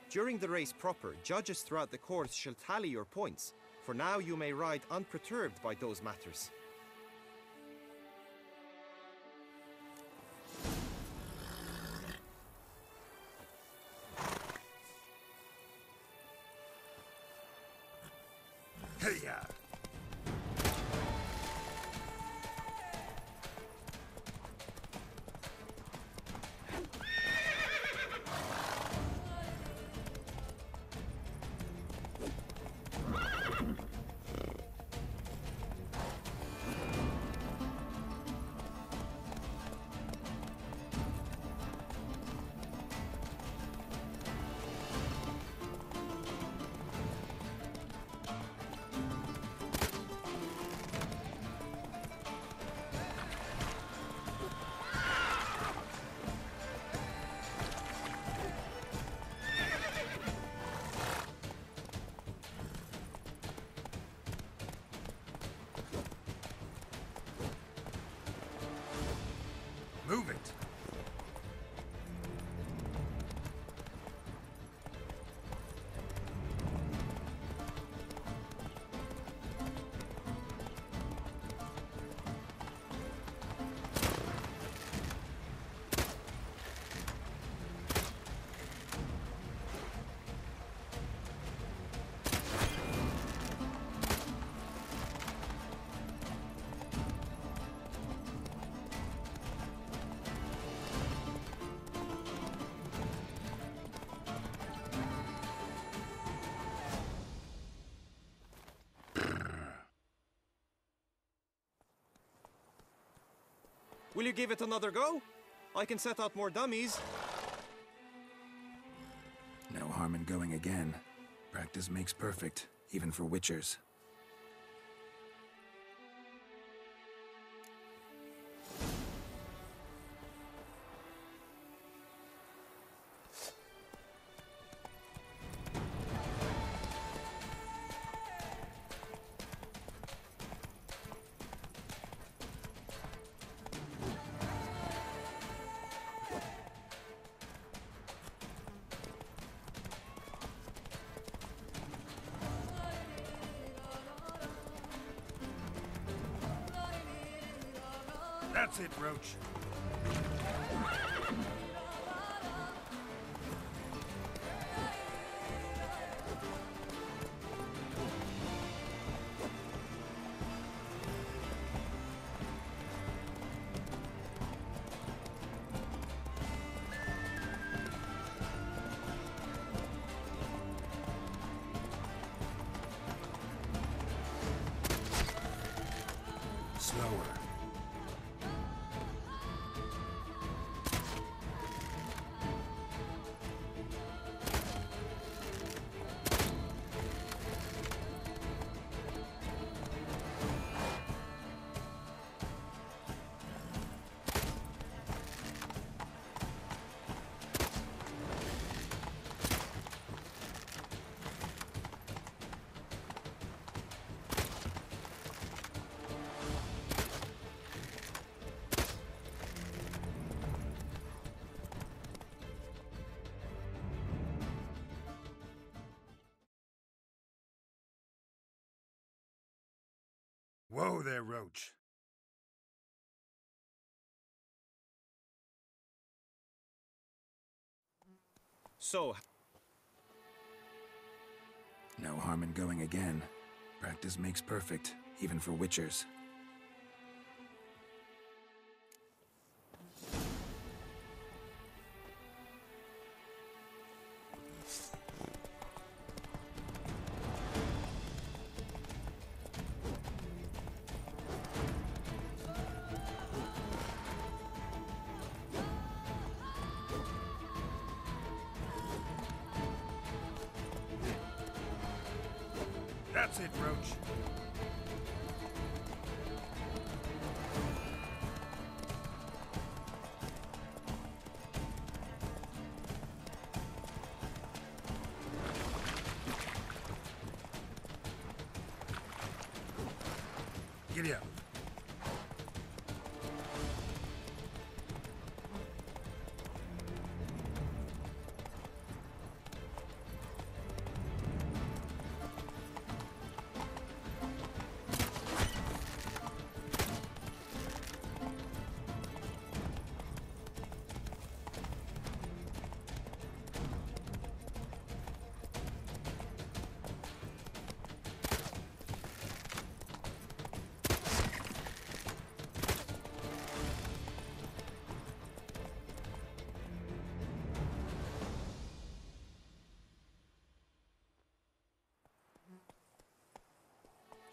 Speaker 3: During the race proper, judges throughout the course shall tally your points. For now you may ride unperturbed by those matters.
Speaker 9: Hey-ya!
Speaker 3: Will you give it another go? I can set out more dummies.
Speaker 15: No harm in going again. Practice makes perfect, even for witchers.
Speaker 5: That's it, Roach.
Speaker 15: Slower.
Speaker 5: Whoa there, Roach.
Speaker 3: So...
Speaker 15: No harm in going again. Practice makes perfect, even for witchers.
Speaker 5: That's it, Roach. Giddy up.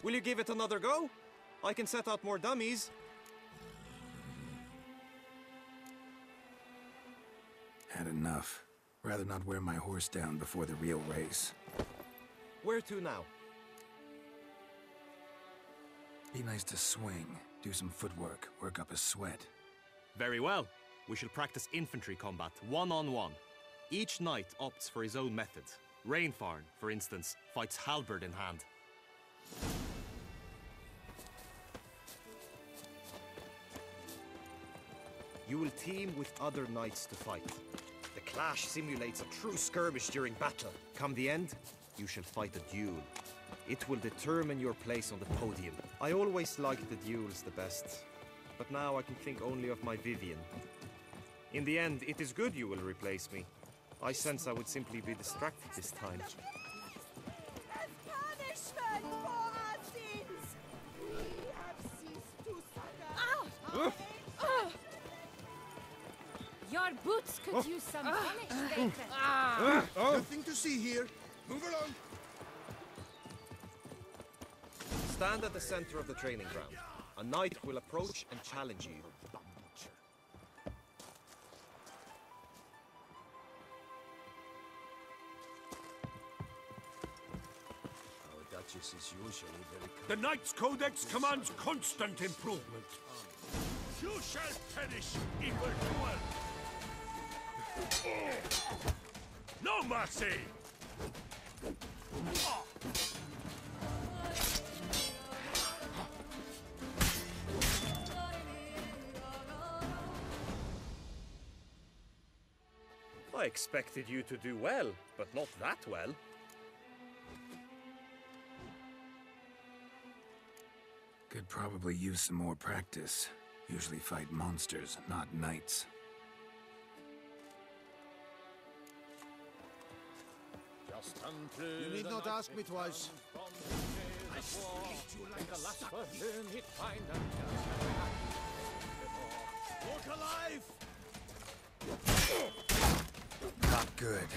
Speaker 3: Will you give it another go? I can set out more dummies.
Speaker 15: Had enough. Rather not wear my horse down before the real race.
Speaker 3: Where to now?
Speaker 15: Be nice to swing, do some footwork, work up a sweat.
Speaker 3: Very well. We shall practice infantry combat, one-on-one. Each knight opts for his own method. Rainfarn, for instance, fights halberd in hand. You will team with other knights to fight. The clash simulates a true skirmish during battle. Come the end, you shall fight a duel. It will determine your place on the podium. I always liked the duels the best, but now I can think only of my Vivian. In the end, it is good you will replace me. I sense I would simply be distracted this time.
Speaker 12: As punishment for our sins, we have ceased to succor.
Speaker 13: Your boots could use some polish, Baker.
Speaker 16: Nothing to see here. Move along.
Speaker 3: Stand at the center of the training ground. A knight will approach and challenge you.
Speaker 2: practice is usually very...
Speaker 11: The Knight's Codex commands constant improvement. You shall perish, evildoer! No mercy!
Speaker 3: I expected you to do well, but not that well.
Speaker 15: Could probably use some more practice. Usually fight monsters, not knights.
Speaker 16: You need not ask me twice.
Speaker 2: I split you like a sucker. Look alive!
Speaker 15: Not good.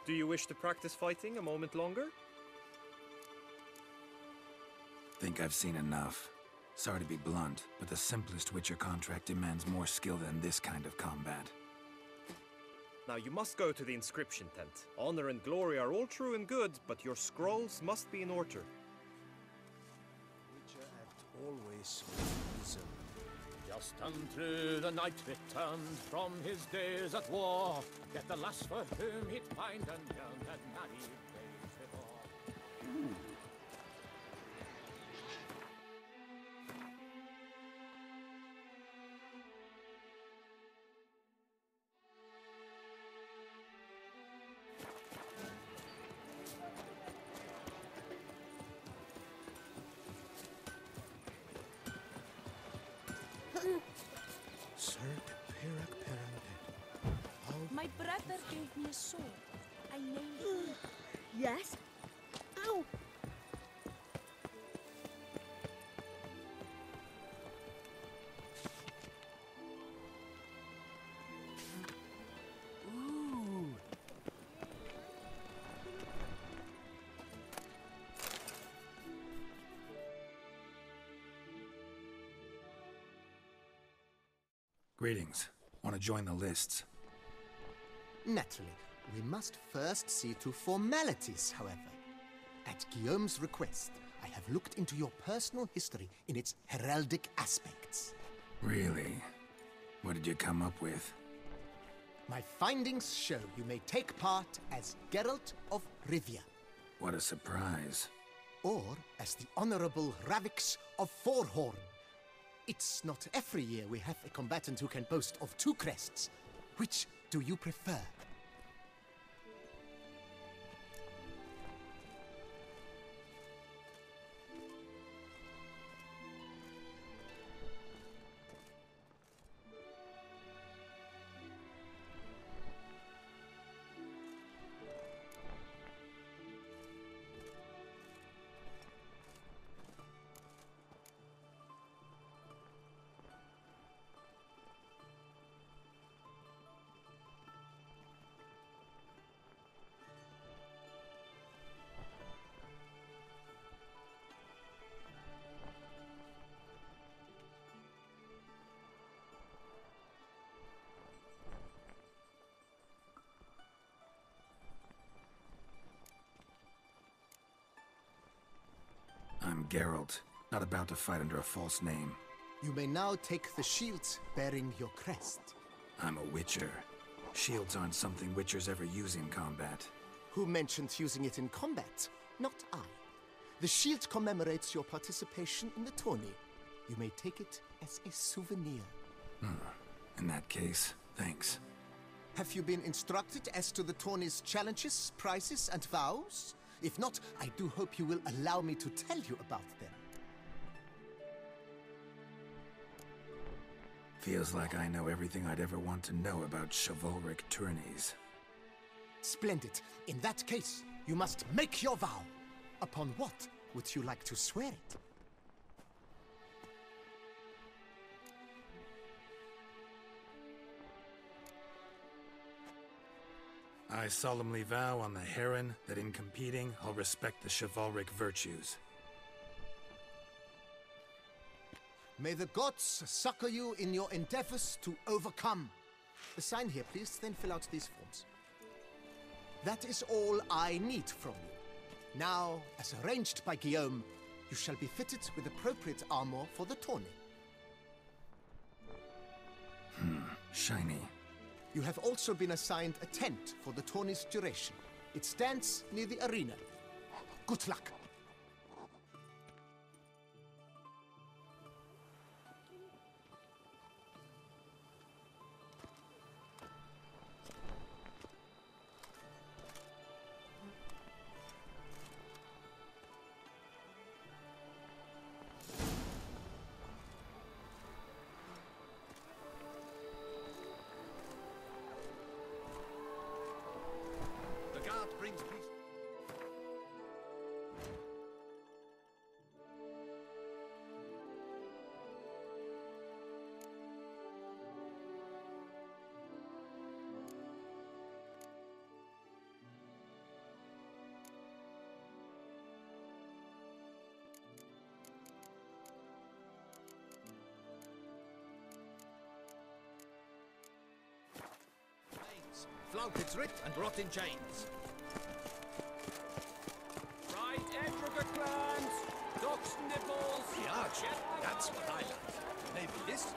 Speaker 3: Do you wish to practice fighting a moment longer?
Speaker 15: Think I've seen enough. Sorry to be blunt, but the simplest Witcher contract demands more skill than this kind of combat.
Speaker 3: Now you must go to the inscription tent. Honor and glory are all true and good, but your scrolls must be in order.
Speaker 2: Witcher act always with reason.
Speaker 5: Just unto the knight returned from his days at war, yet the lass for whom he'd find and young had married days before.
Speaker 7: Sir Epirak Peranged.
Speaker 13: My brother gave me a sword. I named it.
Speaker 12: Yes? Ow!
Speaker 7: Ooh.
Speaker 15: Greetings. Want to join the lists?
Speaker 7: Naturally, we must first see to formalities, however. At Guillaume's request, I have looked into your personal history in its heraldic aspects.
Speaker 15: Really? What did you come up with?
Speaker 7: My findings show you may take part as Geralt of Rivia.
Speaker 15: What a surprise.
Speaker 7: Or as the Honorable Ravix of Forhorn. It's not every year we have a combatant who can boast of 2 crests. Which do you prefer?
Speaker 15: I'm Geralt, not about to fight under a false name.
Speaker 7: You may now take the shield bearing your crest.
Speaker 15: I'm a Witcher. Shields aren't something Witchers ever use in combat.
Speaker 7: Who mentioned using it in combat? Not I. The shield commemorates your participation in the tourney. You may take it as a souvenir.
Speaker 15: In that case, thanks.
Speaker 7: Have you been instructed as to the tourney's challenges, prizes, and vows? If not, I do hope you will allow me to tell you about them.
Speaker 15: Feels like I know everything I'd ever want to know about chivalric tourneys.
Speaker 7: Splendid. In that case, you must make your vow. Upon what would you like to swear it?
Speaker 15: I solemnly vow on the Heron that in competing, I'll respect the chivalric virtues.
Speaker 7: May the gods succor you in your endeavors to overcome. Sign here, please, then fill out these forms. That is all I need from you. Now, as arranged by Guillaume, you shall be fitted with appropriate armor for the tourney.
Speaker 15: Shiny.
Speaker 7: You have also been assigned a tent for the tourney's duration. It stands near the arena. Good luck.
Speaker 5: Flaunted writ and brought in chains.
Speaker 10: Right, Etrica clans, ducks nipples.
Speaker 9: Yeah, that's what I like. Maybe this.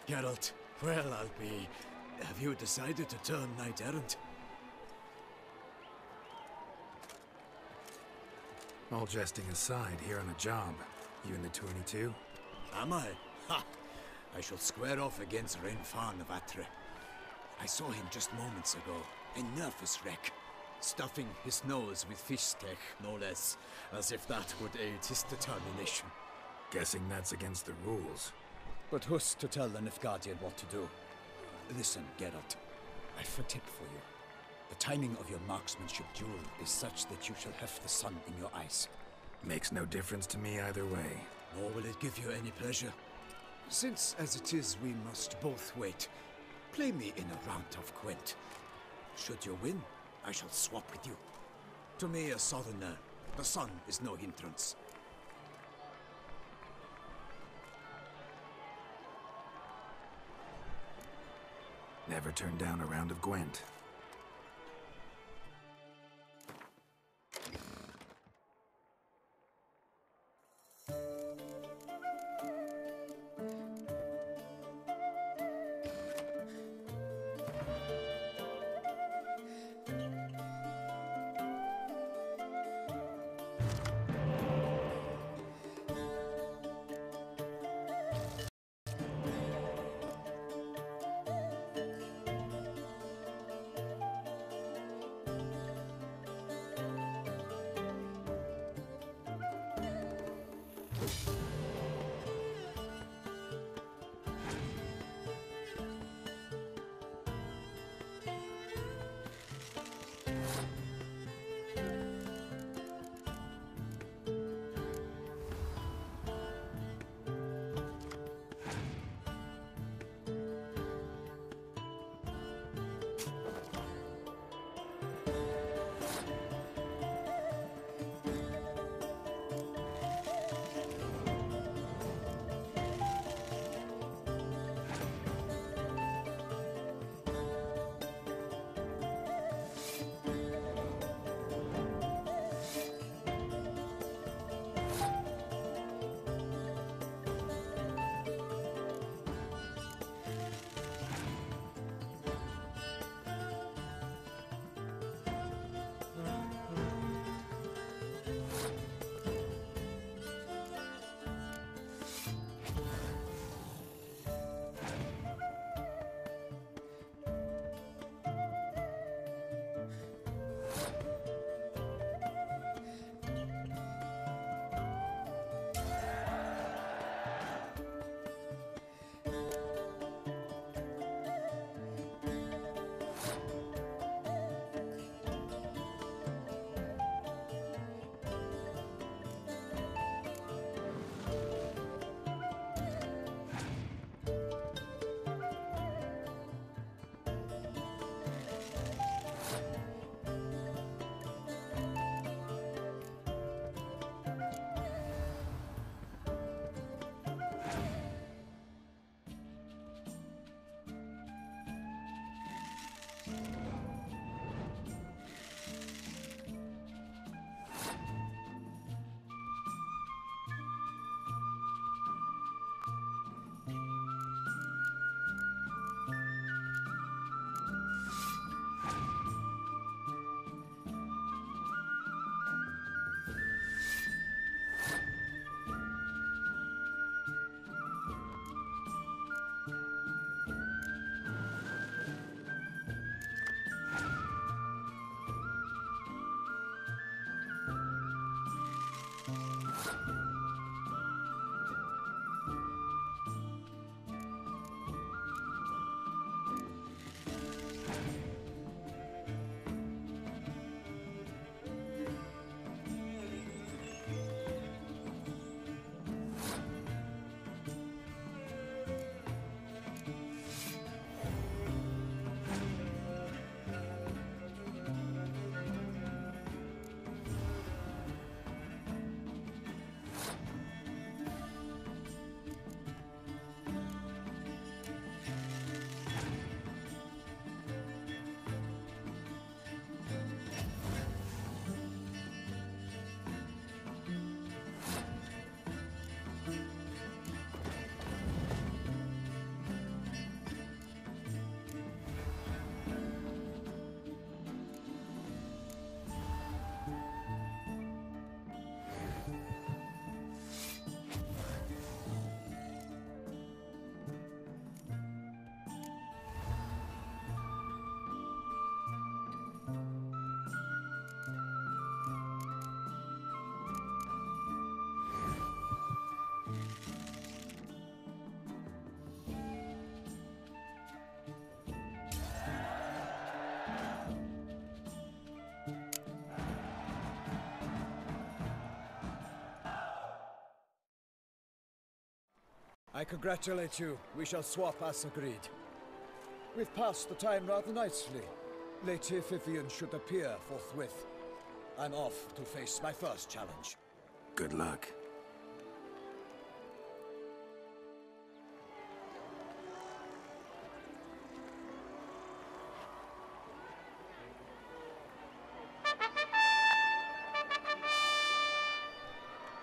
Speaker 9: Geralt, well, I'll be... Have you decided to turn knight-errant?
Speaker 15: All jesting aside, here on a job. You in the 22?
Speaker 9: Am I? Ha! I shall square off against Renfan of Atre. I saw him just moments ago. A nervous wreck. Stuffing his nose with fish steak, no less. As if that would aid his determination.
Speaker 15: Guessing that's against the rules.
Speaker 9: But who's to tell the Nilfgaardian what to do? Listen, Geralt. I've a tip for you. The timing of your marksmanship duel is such that you shall have the sun in your eyes.
Speaker 15: Makes no difference to me either way.
Speaker 9: Nor will it give you any pleasure. Since, as it is, we must both wait, play me in a round of Gwent. Should you win, I shall swap with you. To me, a southerner, the sun is no hindrance.
Speaker 15: Never turned down a round of Gwent.
Speaker 17: I congratulate you. We shall swap as agreed. We've passed the time rather nicely. Lady Vivian should appear forthwith. I'm off to face my first challenge.
Speaker 15: Good luck.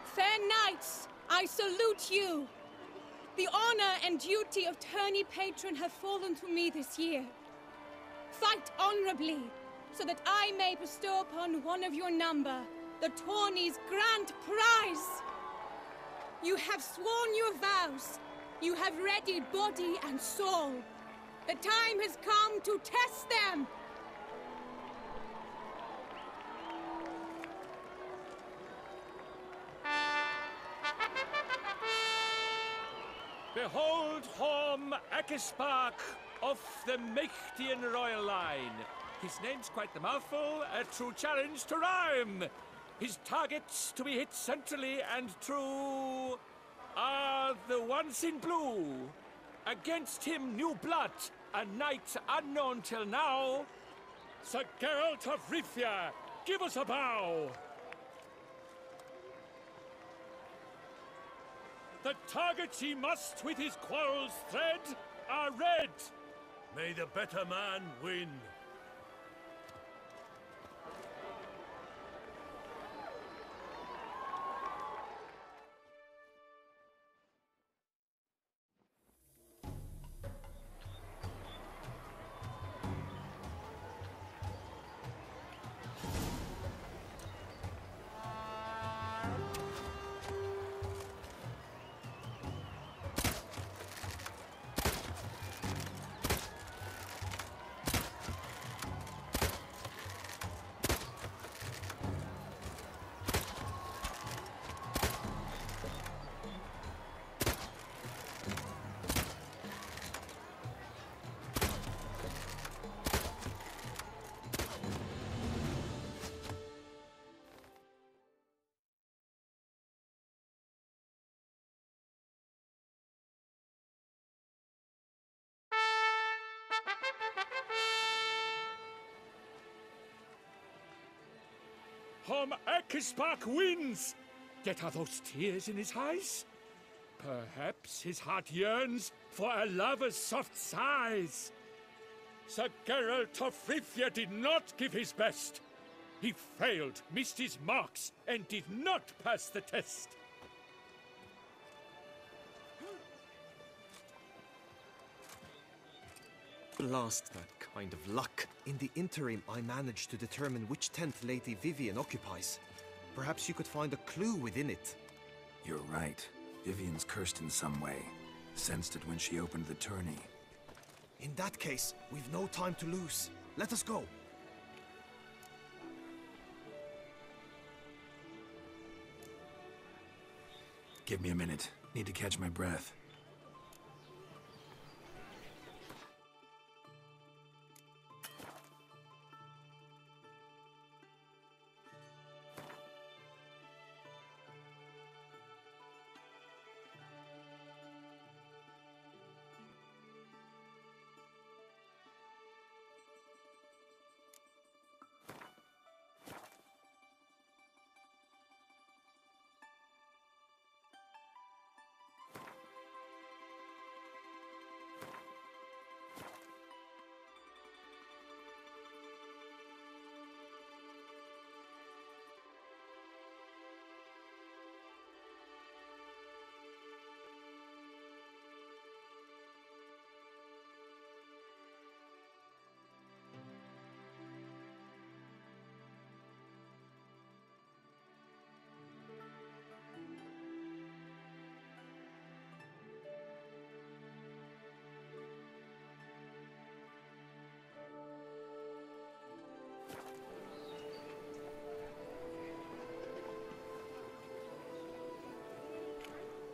Speaker 13: Fair knights, I salute you. The honor and duty of tourney patron have fallen to me this year. Fight honorably, so that I may bestow upon one of your number the tourney's grand prize. You have sworn your vows. You have readied body and soul. The time has come to test them.
Speaker 5: Behold Horm Akispark of the Mechtian royal line. His name's quite the mouthful, a true challenge to rhyme. His targets to be hit centrally and true are the ones in blue. Against him new blood, a knight unknown till now. Sir Geralt of Rivia, give us a bow. The targets he must with his quarrels thread are red. May the better man win. Horm Akispark wins! Yet are those tears in his eyes? Perhaps his heart yearns for a lover's soft sighs. Sir Geralt of Rivia did not give his best. He failed, missed his marks, and did not pass the test.
Speaker 3: Blast that kind of luck. In the interim, I managed to determine which tent Lady Vivian occupies. Perhaps you could find a clue within it.
Speaker 15: You're right. Vivian's cursed in some way. Sensed it when she opened the tourney.
Speaker 3: In that case, we've no time to lose. Let us go.
Speaker 15: Give me a minute. Need to catch my breath.